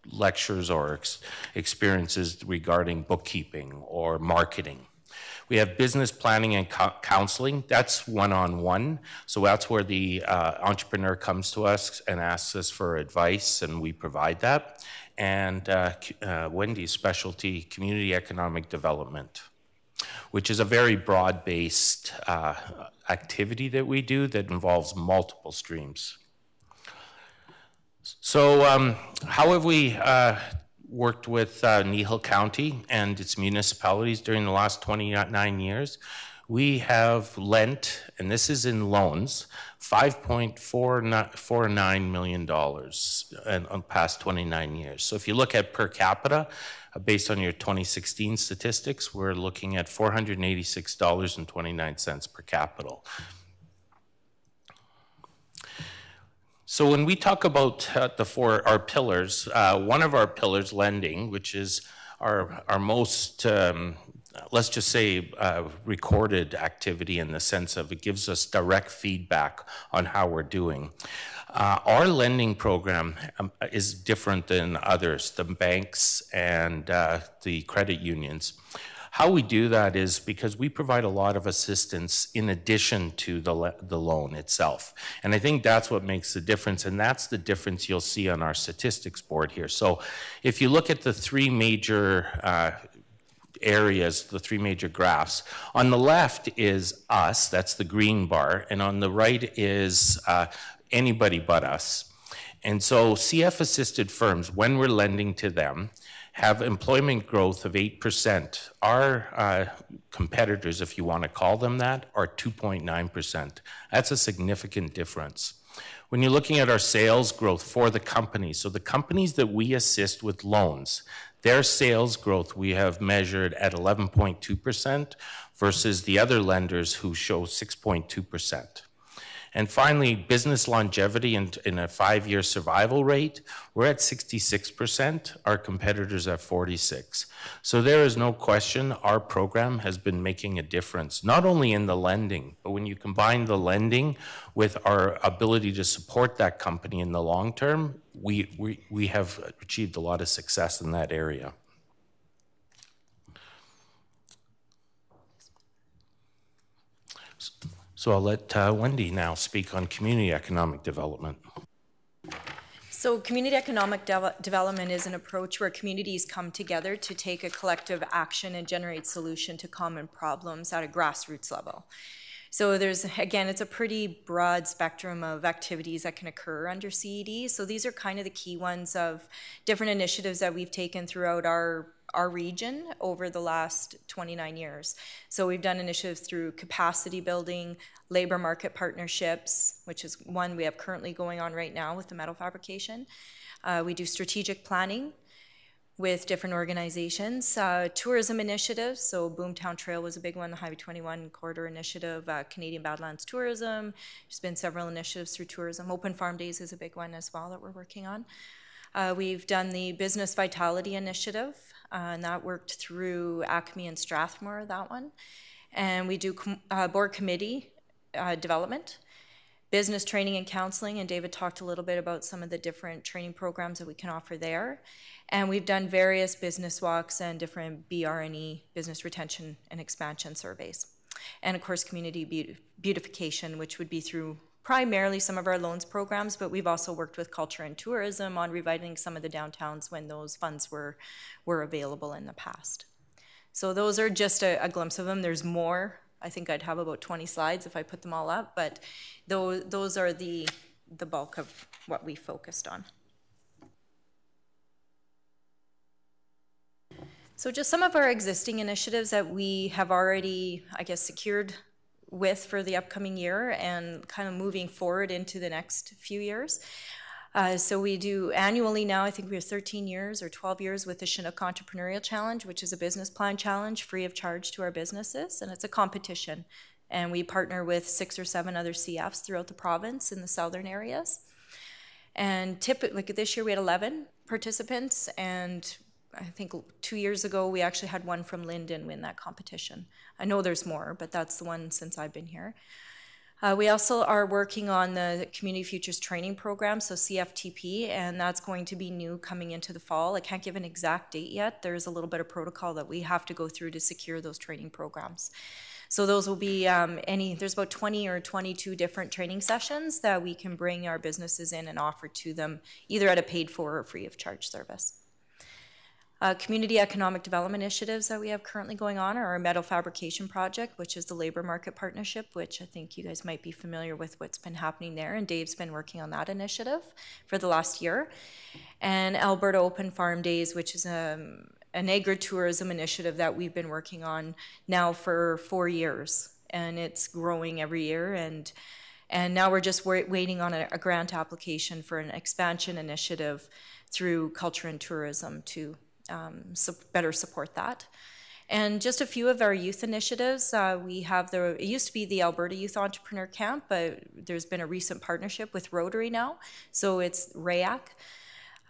lectures or experiences regarding bookkeeping or marketing. We have business planning and counseling. That's one-on-one. So that's where the entrepreneur comes to us and asks us for advice, and we provide that. And Wendy's specialty, community economic development, which is a very broad-based activity that we do that involves multiple streams. So how have we worked with Kneehill County and its municipalities during the last 29 years. We have lent, and this is in loans, $5.49 million in the past 29 years. So if you look at per capita, based on your 2016 statistics, we're looking at $486.29 per capita. So when we talk about our pillars, one of our pillars, lending, which is our most, let's just say, recorded activity in the sense of it gives us direct feedback on how we're doing. Our lending program is different than others, the banks and the credit unions. How we do that is because we provide a lot of assistance in addition to the loan itself. And I think that's what makes the difference, and that's the difference you'll see on our statistics board here. So if you look at the three major areas, the three major graphs, on the left is us, that's the green bar, and on the right is anybody but us. And so CF-assisted firms, when we're lending to them, have employment growth of 8%. Our competitors, if you want to call them that, are 2.9%. That's a significant difference. When you're looking at our sales growth for the companies, so the companies that we assist with loans, their sales growth we have measured at 11.2% versus the other lenders who show 6.2%. And finally, business longevity in a 5-year survival rate, we're at 66%. Our competitors are 46%. So there is no question our program has been making a difference, not only in the lending, but when you combine the lending with our ability to support that company in the long term, we have achieved a lot of success in that area. So I'll let Wendy now speak on community economic development. So community economic development is an approach where communities come together to take a collective action and generate solution to common problems at a grassroots level. So there's, again, it's a pretty broad spectrum of activities that can occur under CED. So these are kind of the key ones of different initiatives that we've taken throughout our region over the last 29 years. So we've done initiatives through capacity building, labor market partnerships, which is one we have currently going on right now with the metal fabrication. We do strategic planning with different organizations, tourism initiatives, so Boomtown Trail was a big one, the Highway 21 Corridor Initiative, Canadian Badlands Tourism, there's been several initiatives through tourism. Open Farm Days is a big one as well that we're working on. We've done the Business Vitality Initiative, and that worked through Acme and Strathmore, that one. And we do board committee development, business training and counseling, and David talked a little bit about some of the different training programs that we can offer there. And we've done various business walks and different BR&E, business retention and expansion surveys. And of course, community beautification, which would be through primarily some of our loans programs, but we've also worked with culture and tourism on revitalizing some of the downtowns when those funds were available in the past. So those are just a glimpse of them. There's more. I think I'd have about 20 slides if I put them all up, but those are the bulk of what we focused on. So just some of our existing initiatives that we have already, I guess, secured with for the upcoming year and kind of moving forward into the next few years. So we do annually now, I think we have 13 years or 12 years with the Chinook Entrepreneurial Challenge, which is a business plan challenge free of charge to our businesses, and it's a competition. And we partner with 6 or 7 other CFs throughout the province in the southern areas. And typically, like this year we had 11 participants, and I think 2 years ago we actually had one from Linden win that competition. I know there's more, but that's the one since I've been here. We also are working on the Community Futures Training Program, so CFTP, and that's going to be new coming into the fall. I can't give an exact date yet. There's a little bit of protocol that we have to go through to secure those training programs. So those will be there's about 20 or 22 different training sessions that we can bring our businesses in and offer to them either at a paid for or free of charge service. Community economic development initiatives that we have currently going on are our metal fabrication project, which is the labor market partnership, which I think you guys might be familiar with what's been happening there, and Dave's been working on that initiative for the last year. And Alberta Open Farm Days, which is an agritourism initiative that we've been working on now for 4 years, and it's growing every year. And now we're just waiting on a grant application for an expansion initiative through culture and tourism to better support that. And just a few of our youth initiatives. We have it used to be the Alberta Youth Entrepreneur Camp, but there's been a recent partnership with Rotary now, so it's RAYAC.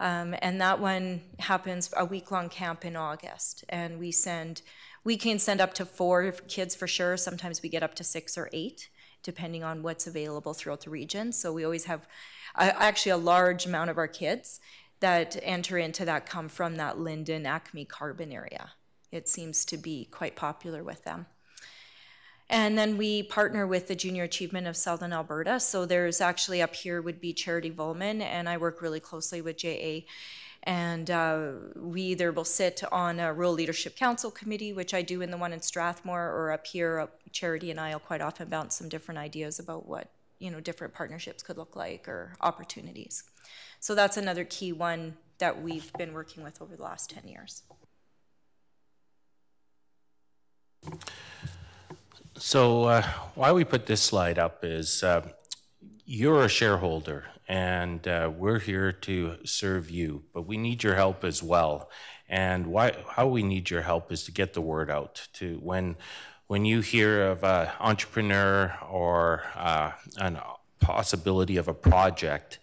And that one happens a week-long camp in August. And we can send up to 4 kids for sure. Sometimes we get up to 6 or 8, depending on what's available throughout the region. So we always have actually a large amount of our kids that enter into that come from that Linden, Acme, Carbon area. It seems to be quite popular with them. And then we partner with the Junior Achievement of Southern Alberta. So there's actually up here would be Charity Volman, and I work really closely with JA. And we either will sit on a Rural Leadership Council committee, which I do in the one in Strathmore, or up here, Charity and I will quite often bounce some different ideas about what different partnerships could look like or opportunities. So that's another key one that we've been working with over the last 10 years. So why we put this slide up is you're a shareholder, and we're here to serve you, but we need your help as well. And how we need your help is to get the word out. To when you hear of an entrepreneur or a possibility of a project,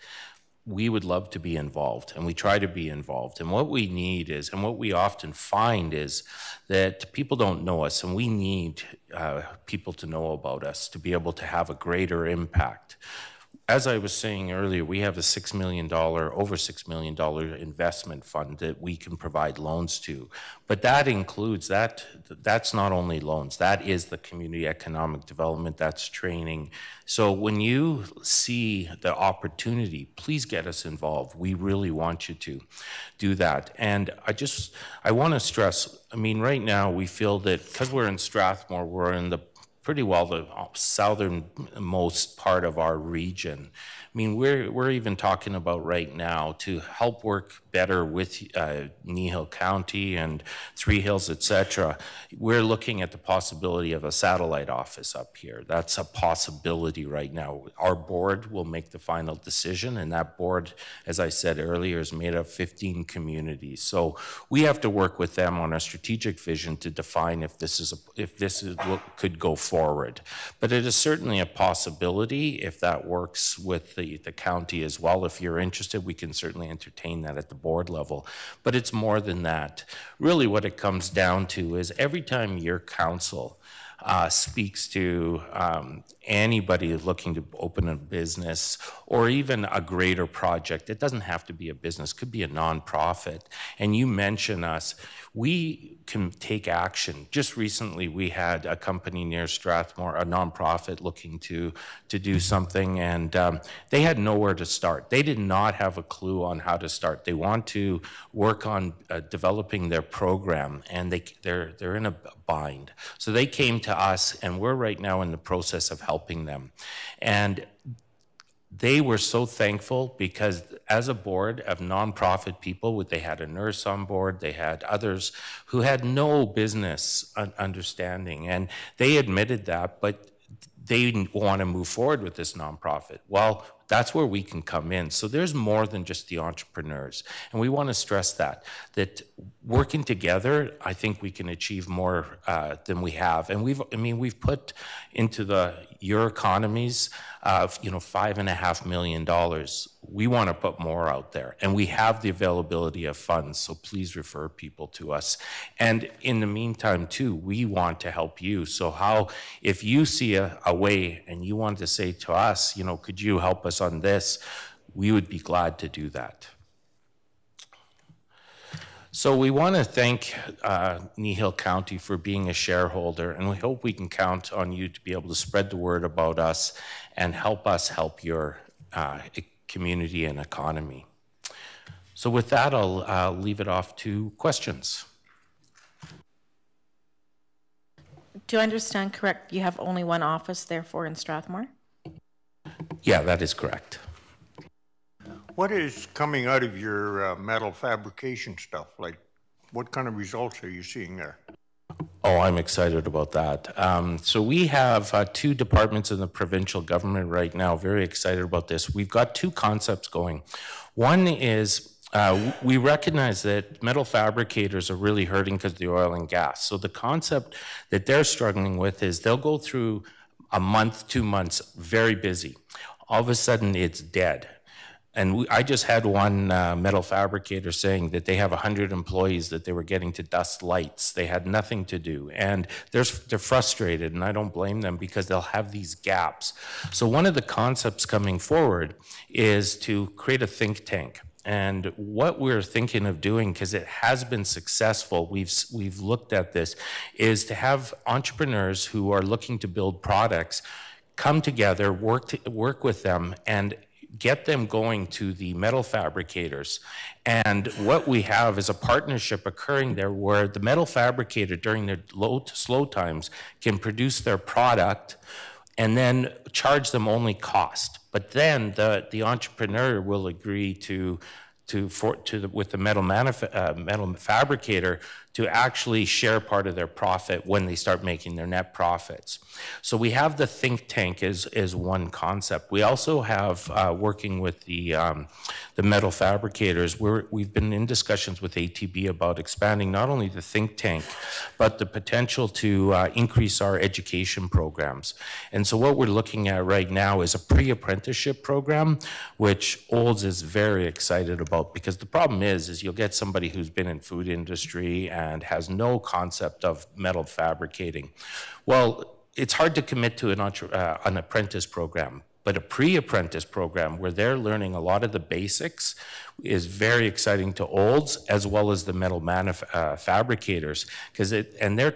we would love to be involved, and we try to be involved. And what we need is, and what we often find is that people don't know us, and we need people to know about us to be able to have a greater impact. As I was saying earlier, we have a $6 million, over $6 million investment fund that we can provide loans to. But that includes, that's not only loans, that is the community economic development, that's training. So when you see the opportunity, please get us involved. We really want you to do that. And I want to stress, I mean, right now we feel that because we're in Strathmore, we're in the pretty well the southernmost part of our region. I mean, we're even talking about right now to help work better with Kneehill County and Three Hills, etc. We're looking at the possibility of a satellite office up here. That's a possibility right now. Our board will make the final decision, and that board, as I said earlier, is made of 15 communities. So we have to work with them on a strategic vision to define if this is what could go forward. But it is certainly a possibility if that works with the county as well. If you're interested, we can certainly entertain that at the board level. But it's more than that. Really what it comes down to is every time your council speaks to anybody looking to open a business or even a greater project, it doesn't have to be a business, it could be a nonprofit, and you mention us, we can take action. Just recently we had a company near Strathmore, a nonprofit looking to do something, and they had nowhere to start. They did not have a clue on how to start. They want to work on developing their program, and they're in a bind. So they came to us, and we're right now in the process of helping them. And they were so thankful because as a board of nonprofit people, they had a nurse on board, they had others who had no business understanding, and they admitted that, but they didn't want to move forward with this nonprofit. Well, that's where we can come in. So there's more than just the entrepreneurs. And we want to stress that working together, I think we can achieve more than we have. And we've put into your economies of, $5.5 million. We want to put more out there, and we have the availability of funds. So please refer people to us. And in the meantime, too, we want to help you. So if you see a way and you want to say to us, could you help us on this, we would be glad to do that. So we want to thank Kneehill County for being a shareholder, and we hope we can count on you to be able to spread the word about us and help us help your community and economy. So with that, I'll leave it off to questions. Do I understand correct? You have only one office, therefore, in Strathmore? Yeah, that is correct. What is coming out of your metal fabrication stuff? Like, what kind of results are you seeing there? Oh, I'm excited about that. So we have two departments in the provincial government right now, very excited about this. We've got two concepts going. One is we recognize that metal fabricators are really hurting because of the oil and gas. So the concept that they're struggling with is they'll go through a month, 2 months, very busy. All of a sudden, it's dead. And I just had one metal fabricator saying that they have 100 employees that they were getting to dust lights. They had nothing to do. And they're frustrated, and I don't blame them because they'll have these gaps. So one of the concepts coming forward is to create a think tank. And what we're thinking of doing, because it has been successful, we've looked at this, is to have entrepreneurs who are looking to build products come together, work with them, and get them going to the metal fabricators. And what we have is a partnership occurring there where the metal fabricator during their low to slow times can produce their product and then charge them only cost. But then the entrepreneur will agree with the metal fabricator to actually share part of their profit when they start making their net profits. So we have the think tank as one concept. We also have working with the metal fabricators. We've been in discussions with ATB about expanding not only the think tank, but the potential to increase our education programs. And so what we're looking at right now is a pre-apprenticeship program, which Olds is very excited about, because the problem is you'll get somebody who's been in food industry and has no concept of metal fabricating. Well, it's hard to commit to an apprentice program, but a pre-apprentice program where they're learning a lot of the basics is very exciting to Olds as well as the metal fabricators, we're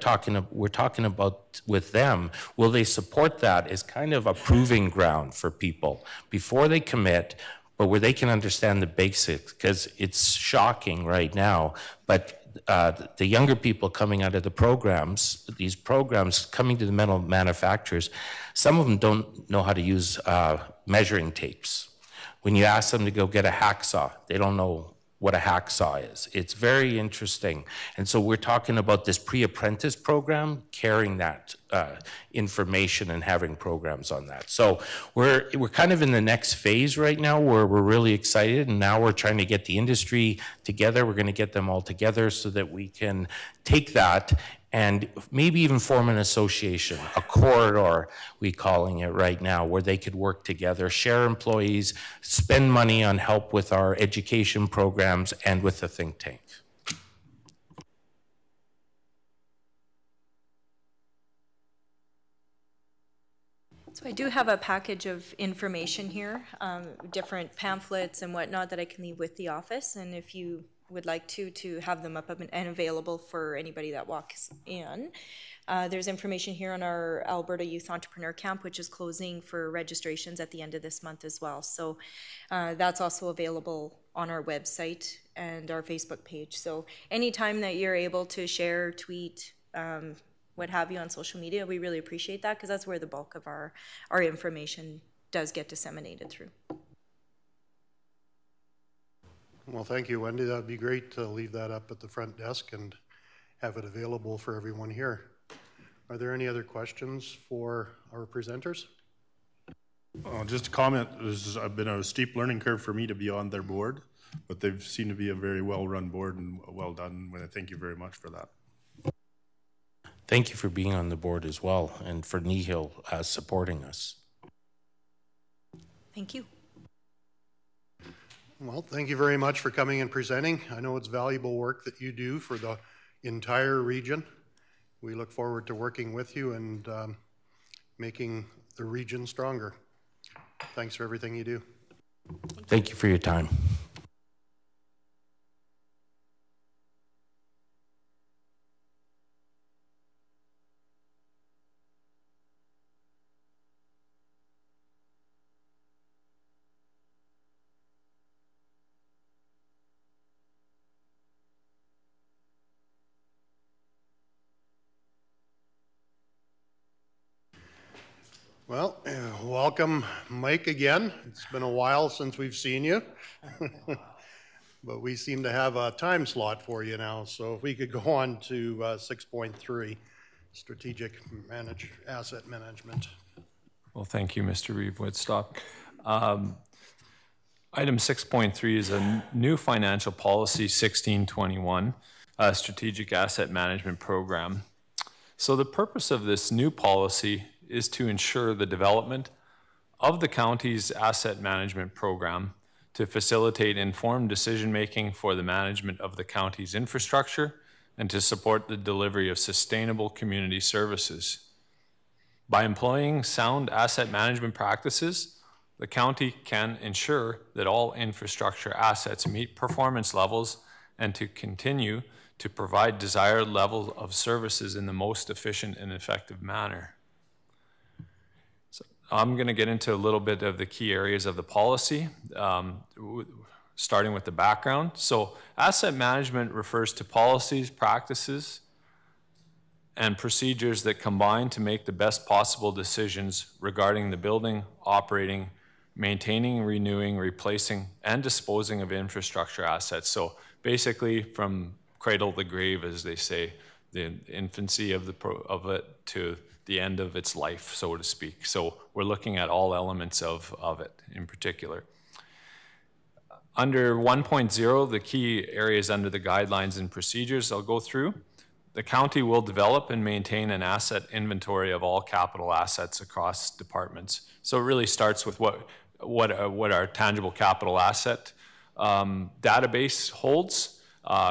talking about with them, will they support that as kind of a proving ground for people before they commit, but where they can understand the basics, because it's shocking right now, but the younger people coming out of these programs coming to the metal manufacturers, some of them don't know how to use measuring tapes. When you ask them to go get a hacksaw, they don't know what a hacksaw is. It's very interesting. And so we're talking about this pre-apprentice program, carrying that information and having programs on that. So we're kind of in the next phase right now where we're really excited, and now we're trying to get the industry together. We're going to get them all together so that we can take that and maybe even form an association, a corridor, we're calling it right now, where they could work together, share employees, spend money on help with our education programs and with the think tank. So I do have a package of information here, different pamphlets and whatnot that I can leave with the office, and if you would like to have them up and available for anybody that walks in. There's information here on our Alberta Youth Entrepreneur Camp, which is closing for registrations at the end of this month as well. So that's also available on our website and our Facebook page. So anytime that you're able to share, tweet, what have you on social media, we really appreciate that, because that's where the bulk of our information does get disseminated through. Well, thank you, Wendy. That'd be great to leave that up at the front desk and have it available for everyone here. Are there any other questions for our presenters? Just a comment, this has been a steep learning curve for me to be on their board, but they've seemed to be a very well-run board and well done. I thank you very much for that. Thank you for being on the board as well, and for Kneehill supporting us. Thank you. Well, thank you very much for coming and presenting. I know it's valuable work that you do for the entire region. We look forward to working with you and making the region stronger. Thanks for everything you do. Thank you for your time. Well, welcome, Mike, again. It's been a while since we've seen you. But we seem to have a time slot for you now. So if we could go on to 6.3, Strategic Asset Management. Well, thank you, Mr. Reeve-Woodstock. Item 6.3 is a new financial policy, 1621, Strategic Asset Management Program. So the purpose of this new policy is to ensure the development of the county's asset management program to facilitate informed decision-making for the management of the county's infrastructure and to support the delivery of sustainable community services. By employing sound asset management practices, the county can ensure that all infrastructure assets meet performance levels and to continue to provide desired level of services in the most efficient and effective manner. So I'm going to get into a little bit of the key areas of the policy, starting with the background. So asset management refers to policies, practices, and procedures that combine to make the best possible decisions regarding the building, operating, maintaining, renewing, replacing, and disposing of infrastructure assets. So basically from cradle to grave, as they say, the infancy of it to the end of its life, so to speak. So we're looking at all elements of it in particular. Under 1.0, the key areas under the guidelines and procedures I'll go through. The county will develop and maintain an asset inventory of all capital assets across departments. So it really starts with what our tangible capital asset database holds.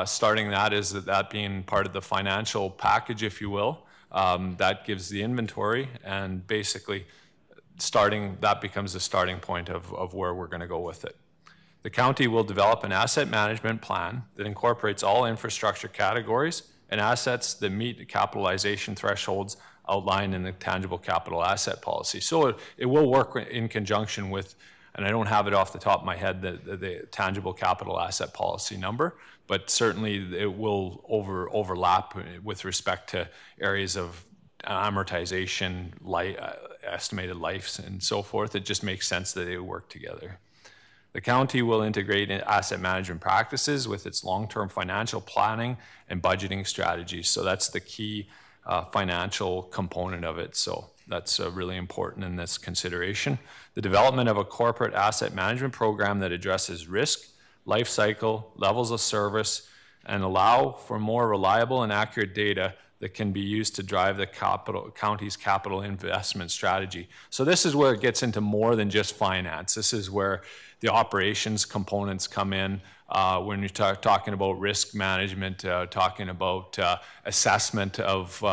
Starting that is that being part of the financial package, if you will. That gives the inventory, and basically that becomes the starting point of where we're going to go with it. The county will develop an asset management plan that incorporates all infrastructure categories and assets that meet the capitalization thresholds outlined in the tangible capital asset policy. So it will work in conjunction with, and I don't have it off the top of my head, the tangible capital asset policy number, but certainly it will overlap with respect to areas of amortization, estimated lives, and so forth. It just makes sense that they work together. The county will integrate asset management practices with its long-term financial planning and budgeting strategies. So that's the key financial component of it. So that's really important in this consideration. The development of a corporate asset management program that addresses risk, life cycle, levels of service, and allow for more reliable and accurate data that can be used to drive the county's capital investment strategy. So this is where it gets into more than just finance. This is where the operations components come in when you're talking about risk management, talking about assessment of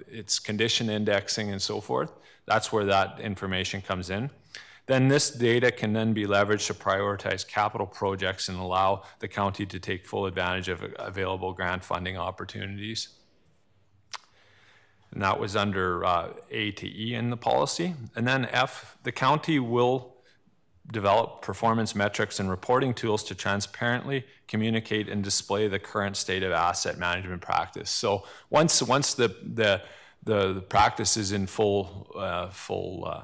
its condition indexing and so forth. That's where that information comes in. Then this data can then be leveraged to prioritize capital projects and allow the county to take full advantage of available grant funding opportunities. And that was under A to E in the policy. And then F, the county will develop performance metrics and reporting tools to transparently communicate and display the current state of asset management practice. So once the practice is in full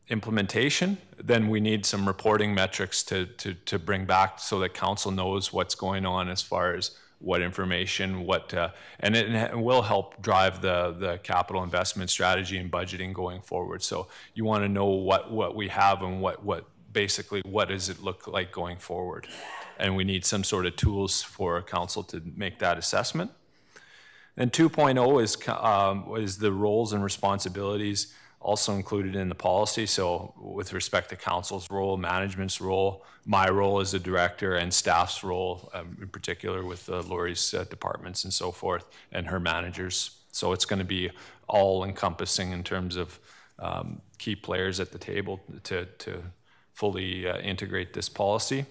implementation, then we need some reporting metrics to bring back so that council knows what's going on as far as what information, and it will help drive the capital investment strategy and budgeting going forward. So you want to know what we have and basically what does it look like going forward. And we need some sort of tools for council to make that assessment. And 2.0 is the roles and responsibilities also included in the policy. So with respect to council's role, management's role, my role as a director, and staff's role, in particular with Lori's departments and so forth, and her managers. So it's going to be all encompassing in terms of key players at the table to fully integrate this policy.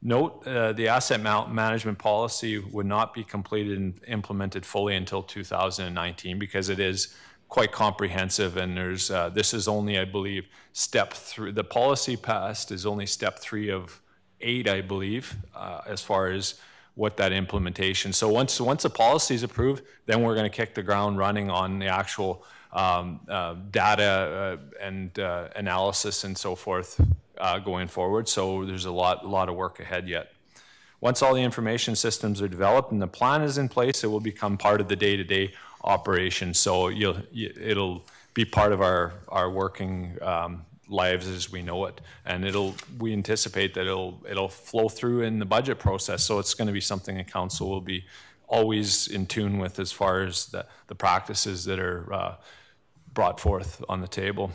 Note, the asset management policy would not be completed and implemented fully until 2019 because it is quite comprehensive, and there's this is only, I believe, step 3. The policy passed is only step 3 of 8, I believe, as far as what that implementation. So once a policy is approved, then we're going to kick the ground running on the actual data and analysis and so forth going forward. So there's a lot of work ahead yet. Once all the information systems are developed and the plan is in place, it will become part of the day-to-day operation. So it'll be part of our working lives as we know it, and we anticipate that it'll flow through in the budget process. So it's going to be something the council will be always in tune with as far as the practices that are brought forth on the table.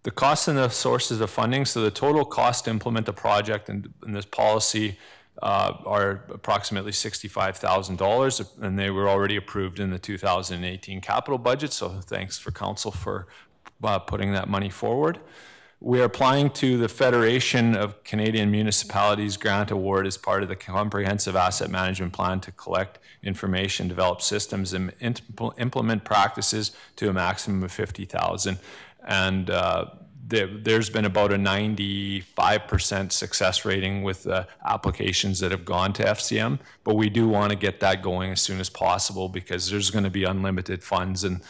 The costs and the sources of funding. So the total cost to implement the project and this policy are approximately $65,000, and they were already approved in the 2018 capital budget. So thanks for council for putting that money forward. We are applying to the Federation of Canadian Municipalities Grant Award as part of the Comprehensive Asset Management Plan to collect information, develop systems, and implement practices to a maximum of $50,000. And there's been about a 95% success rating with applications that have gone to FCM, but we do want to get that going as soon as possible because there's going to be unlimited funds, and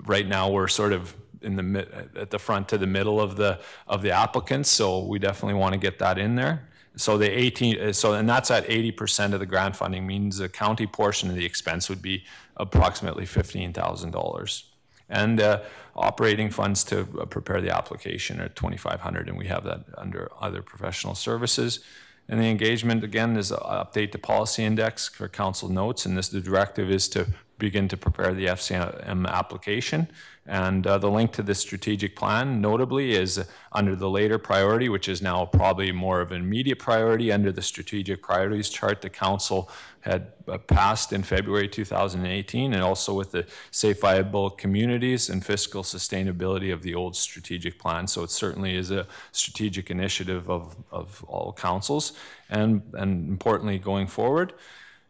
right now we're sort of at the front to the middle of the applicants, so we definitely want to get that in there. So and that's at 80% of the grant funding, means the county portion of the expense would be approximately $15,000. And operating funds to prepare the application are $2,500, and we have that under other professional services. And the engagement, again, is update the policy index for council notes, and the directive is to begin to prepare the FCM application. And the link to the strategic plan, notably, is under the later priority, which is now probably more of an immediate priority under the strategic priorities chart the council had passed in February 2018, and also with the safe, viable communities and fiscal sustainability of the old strategic plan. So it certainly is a strategic initiative of all councils, and importantly going forward.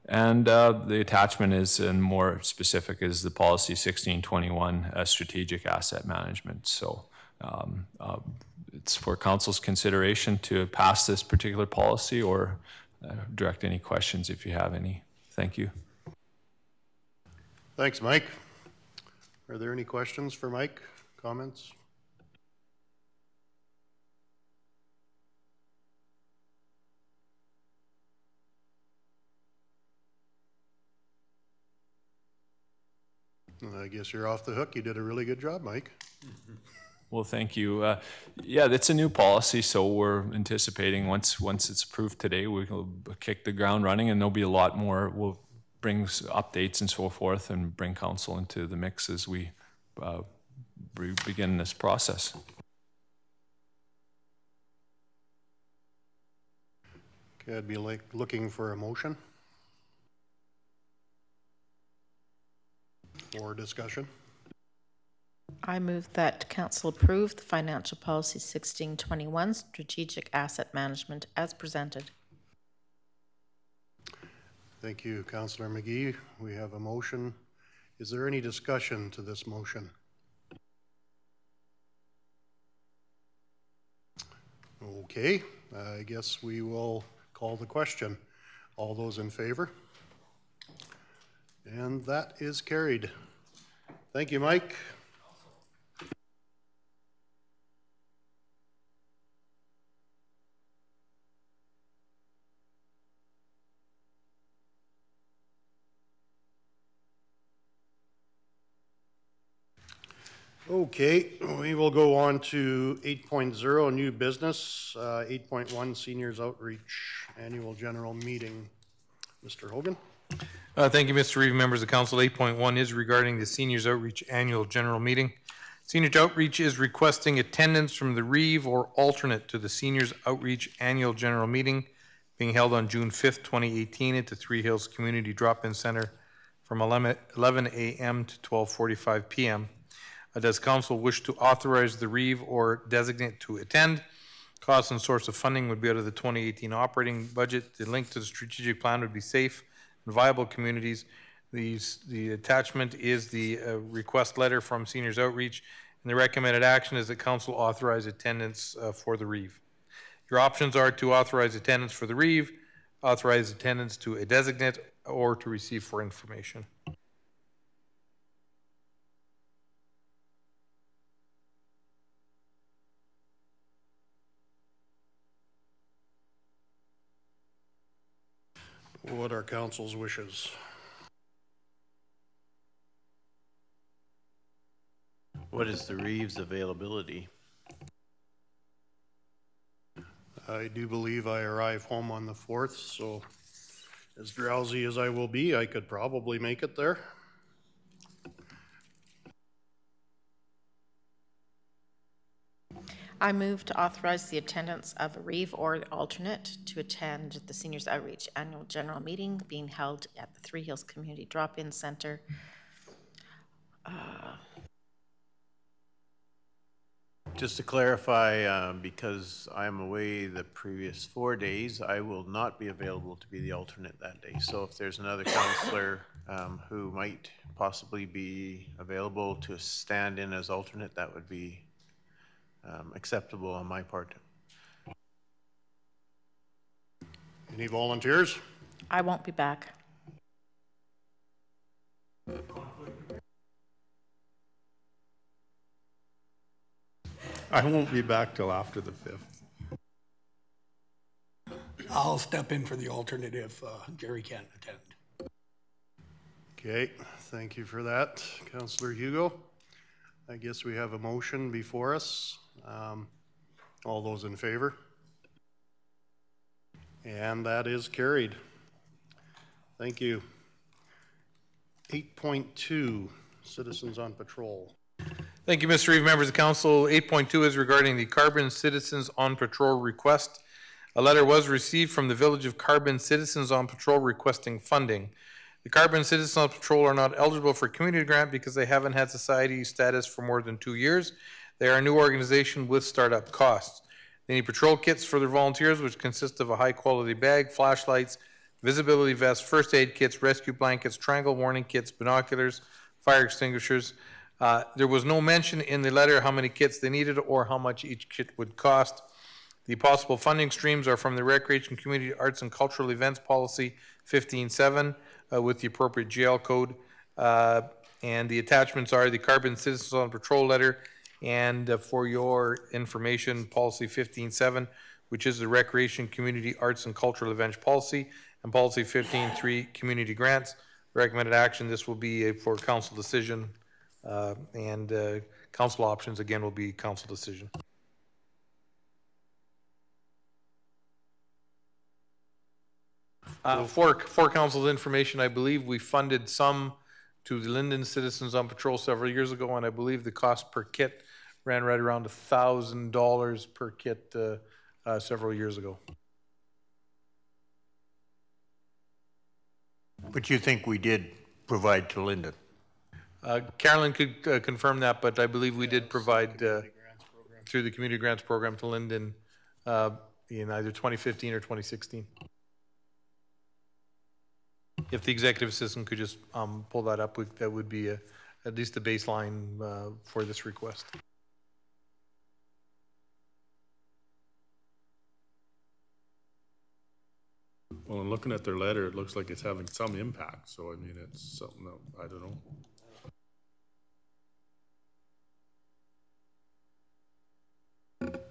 And the attachment is, and more specific, is the policy 1621, strategic asset management. So it's for council's consideration to pass this particular policy, or direct any questions if you have any. Thank you. Thanks, Mike. Are there any questions for Mike? Comments? I guess you're off the hook. You did a really good job, Mike. Well, thank you. Yeah, that's a new policy, so we're anticipating once it's approved today, we'll kick the ground running, and there'll be a lot more. We'll bring updates and so forth and bring council into the mix as we begin this process. Okay, I'd be looking for a motion or discussion. I move that council approve the financial policy 1621 strategic asset management as presented. Thank you, Councillor McGee. We have a motion. Is there any discussion to this motion? Okay, I guess we will call the question. All those in favor? And that is carried. Thank you, Mike. Okay, we will go on to 8.0, new business, 8.1, seniors outreach, annual general meeting. Mr. Hogan. Thank you, Mr. Reeve. Members of council, 8.1 is regarding the seniors outreach annual general meeting. Seniors outreach is requesting attendance from the Reeve or alternate to the seniors outreach annual general meeting being held on June 5th, 2018 at the Three Hills Community Drop-In Center from 11 a.m. to 12:45 p.m. Does council wish to authorize the Reeve or designate to attend? Cost and source of funding would be out of the 2018 operating budget. The link to the strategic plan would be safe and viable communities. The attachment is the request letter from Seniors Outreach, and the recommended action is that council authorize attendance for the Reeve. Your options are to authorize attendance for the Reeve, authorize attendance to a designate, or to receive for information. What are council's wishes? What is the Reeves availability? I do believe I arrive home on the 4th, so as drowsy as I will be, I could probably make it there. I move to authorize the attendance of a Reeve or alternate to attend the Seniors Outreach Annual General Meeting being held at the Three Hills Community Drop-In Center. Just to clarify, because I'm away the previous 4 days, I will not be available to be the alternate that day. So if there's another counselor who might possibly be available to stand in as alternate, that would be acceptable on my part. Any volunteers? I won't be back. I won't be back till after the 5th. I'll step in for the alternate if Gary can't attend. Okay, thank you for that, Councillor Hugo. I guess we have a motion before us. All those in favor? And that is carried. Thank you. 8.2, Citizens on Patrol. Thank you, Mr. Reeve. Members of Council, 8.2 is regarding the Carbon Citizens on Patrol request. A letter was received from the Village of Carbon Citizens on Patrol requesting funding. The Carbon Citizens on Patrol are not eligible for community grant because they haven't had society status for more than 2 years. They are a new organization with startup costs. They need patrol kits for their volunteers, which consist of a high-quality bag, flashlights, visibility vests, first aid kits, rescue blankets, triangle warning kits, binoculars, fire extinguishers. There was no mention in the letter how many kits they needed or how much each kit would cost. The possible funding streams are from the Recreation, Community, Arts, and Cultural Events Policy 15.7 with the appropriate GL code. And the attachments are the Carbon Citizens on Patrol letter and for your information, Policy 15.7, which is the Recreation, Community, Arts, and Cultural Events Policy, and Policy 15.3, Community Grants. Recommended action, this will be for council decision, and council options, again, will be council decision. For council's information, I believe we funded some to the Linden Citizens on Patrol several years ago, and I believe the cost per kit ran right around $1,000 per kit several years ago. But you think we did provide to Linden? Carolyn could confirm that, but I believe we did provide through the Community Grants Program to Linden in either 2015 or 2016. If the executive assistant could just pull that up, that would be at least a baseline for this request. Well, and looking at their letter, it looks like it's having some impact. So, I mean, it's something that, I don't know.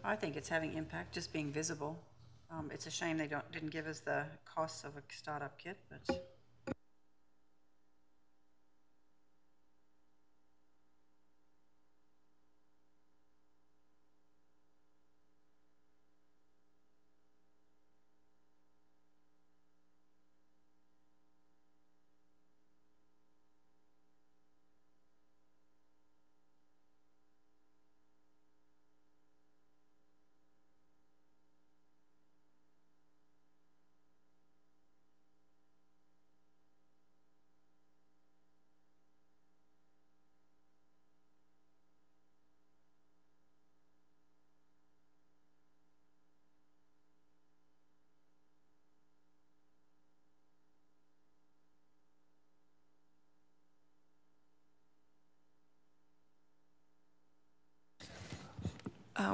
I think it's having impact, just being visible. It's a shame they didn't give us the costs of a startup kit, but.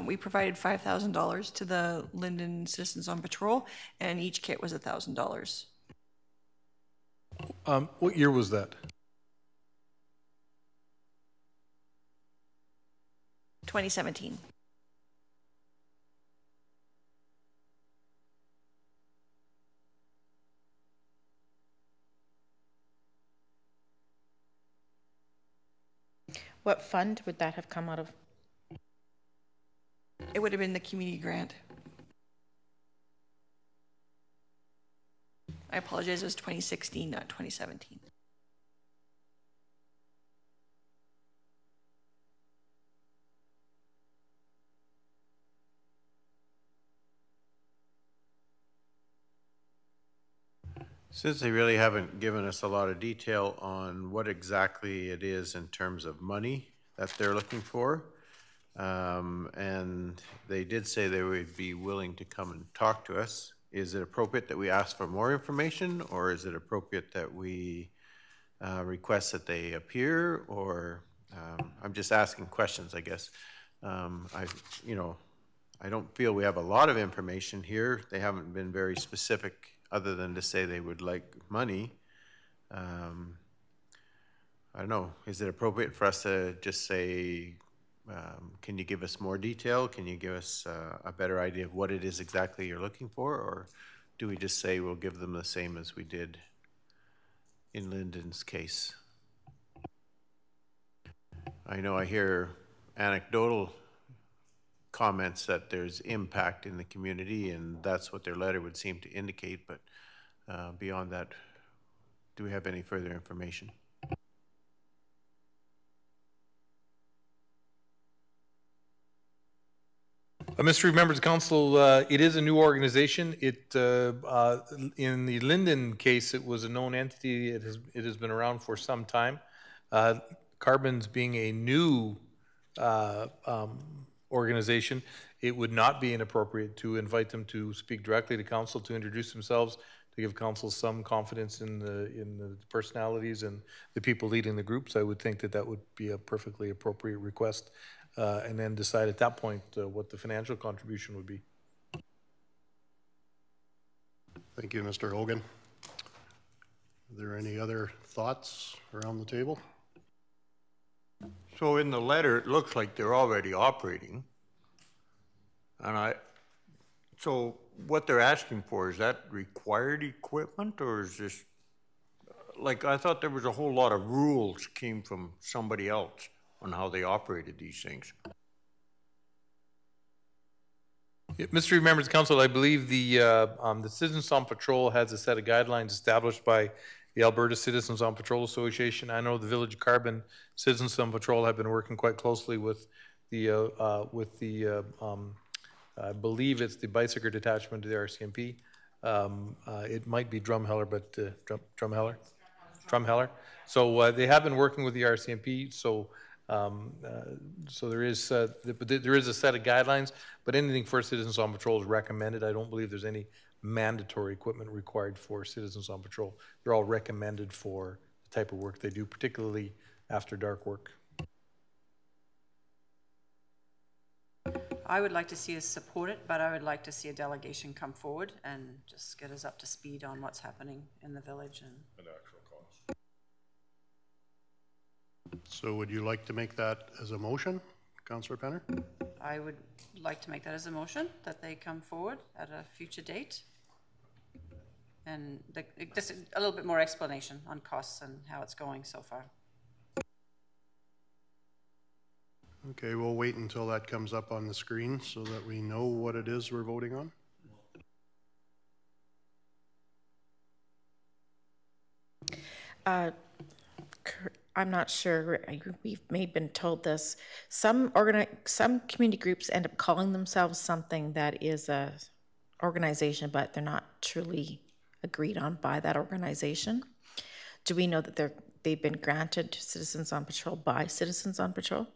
We provided $5,000 to the Linden Citizens on Patrol, and each kit was $1,000. What year was that? 2017. What fund would that have come out of? It would have been the community grant. I apologize, it was 2016, not 2017. Since they really haven't given us a lot of detail on what exactly it is in terms of money that they're looking for, and they did say they would be willing to come and talk to us, is it appropriate that we ask for more information, or is it appropriate that we request that they appear, or I'm just asking questions, I guess. I don't feel we have a lot of information here. They haven't been very specific other than to say they would like money. I don't know, is it appropriate for us to just say, can you give us more detail? Can you give us a better idea of what it is exactly you're looking for? Or do we just say we'll give them the same as we did in Linden's case? I know I hear anecdotal comments that there's impact in the community, and that's what their letter would seem to indicate, but beyond that, do we have any further information? Mr. Members of Council, it is a new organization. It in the Linden case, it was a known entity. It has been around for some time. Carbon's being a new organization, it would not be inappropriate to invite them to speak directly to council, to introduce themselves, to give council some confidence in the personalities and the people leading the groups. I would think that that would be a perfectly appropriate request, and then decide at that point what the financial contribution would be. Thank you, Mr. Hogan. Are there any other thoughts around the table? So in the letter, it looks like they're already operating. And so what they're asking for, is that required equipment, or is this, like, I thought there was a whole lot of rules came from somebody else on how they operated these things. Mr. Members of Council, I believe the Citizens on Patrol has a set of guidelines established by the Alberta Citizens on Patrol Association. I know the Village of Carbon Citizens on Patrol have been working quite closely with the I believe it's the bicycle detachment to the RCMP. It might be Drumheller, but Drumheller. So they have been working with the RCMP. So there is a set of guidelines, but anything for Citizens on Patrol is recommended. I don't believe there's any mandatory equipment required for Citizens on Patrol. They're all recommended for the type of work they do, particularly after dark work. I would like to see us support it, but I would like to see a delegation come forward and just get us up to speed on what's happening in the village and actual cost. So would you like to make that as a motion, Councillor Penner? I would like to make that as a motion, that they come forward at a future date. And just a little bit more explanation on costs and how it's going so far. Okay, we'll wait until that comes up on the screen so that we know what it is we're voting on. I'm not sure, we've maybe been told this, some community groups end up calling themselves something that is a organization, but they're not truly agreed on by that organization. Do we know that they've been granted to Citizens on Patrol by Citizens on Patrol?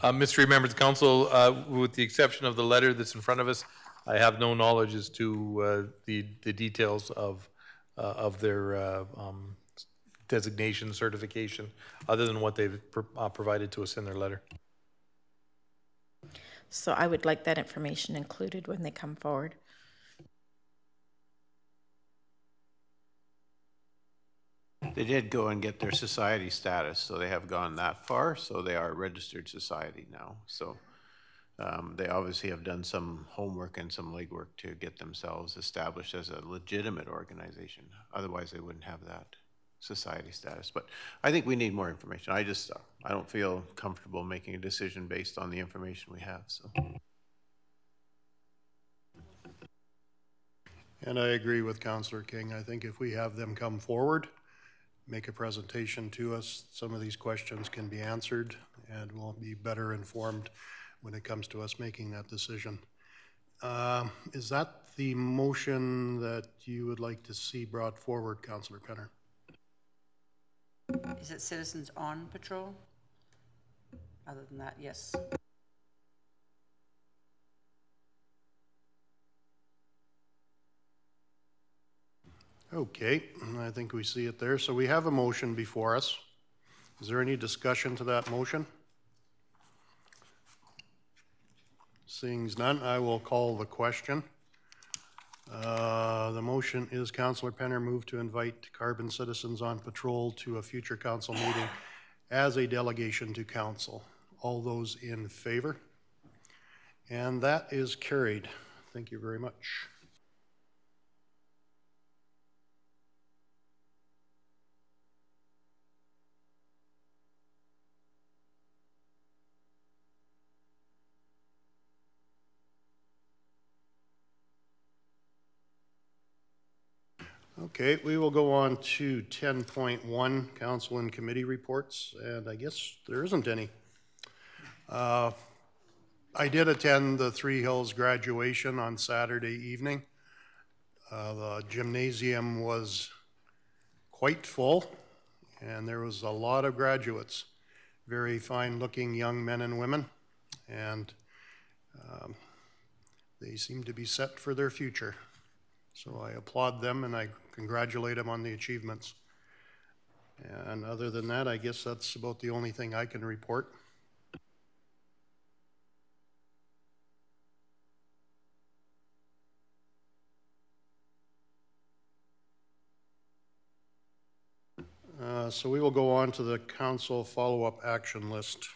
Mr. Members of Council, with the exception of the letter that's in front of us, I have no knowledge as to the details of their designation, certification, other than what they've provided to us in their letter. So I would like that information included when they come forward. They did go and get their society status, so they have gone that far, so they are a registered society now. So they obviously have done some homework and some legwork to get themselves established as a legitimate organization. Otherwise, they wouldn't have that. society status. But I think we need more information. I don't feel comfortable making a decision based on the information we have, so. And I agree with Councillor King. I think if we have them come forward, make a presentation to us, some of these questions can be answered and we'll be better informed when it comes to us making that decision. Is that the motion that you would like to see brought forward, Councillor Penner? Is it citizens on patrol? Other than that, yes. Okay, I think we see it there. So we have a motion before us. Is there any discussion to that motion? Seeing none, I will call the question. The motion is Councillor Penner moved to invite Carbon Citizens on Patrol to a future council meeting as a delegation to council. All those in favor? And that is carried. Thank you very much. Okay, we will go on to 10.1, Council and Committee Reports, and I guess there isn't any. I did attend the Three Hills graduation on Saturday evening. The gymnasium was quite full, and there was a lot of graduates, very fine-looking young men and women, and they seem to be set for their future. So I applaud them and I congratulate them on the achievements. And other than that, I guess that's about the only thing I can report. So we will go on to the council follow-up action list.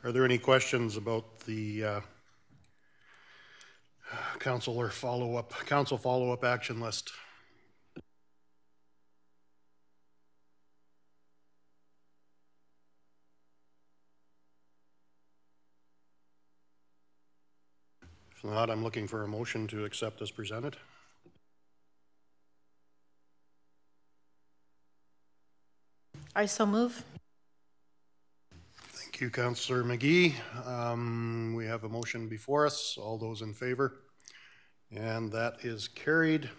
Are there any questions about the council follow-up action list? If not, I'm looking for a motion to accept as presented. I so move. Thank you, Councillor McGee. We have a motion before us. All those in favor? And that is carried.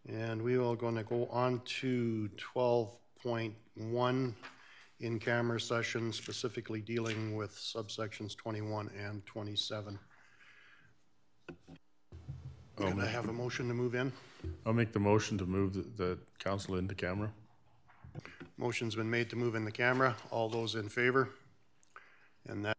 And we are going to go on to 12.1 in-camera session, specifically dealing with subsections 21 and 27. Can I have a motion to move in? I'll make the motion to move the council into camera. Motion's been made to move in the camera. All those in favor? And that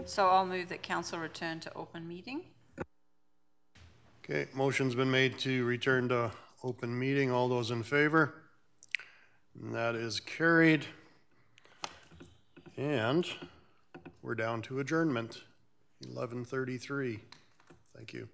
So I'll move that council return to open meeting. Okay, motion's been made to return to open meeting. All those in favor? And that is carried. And we're down to adjournment, 11:33. Thank you.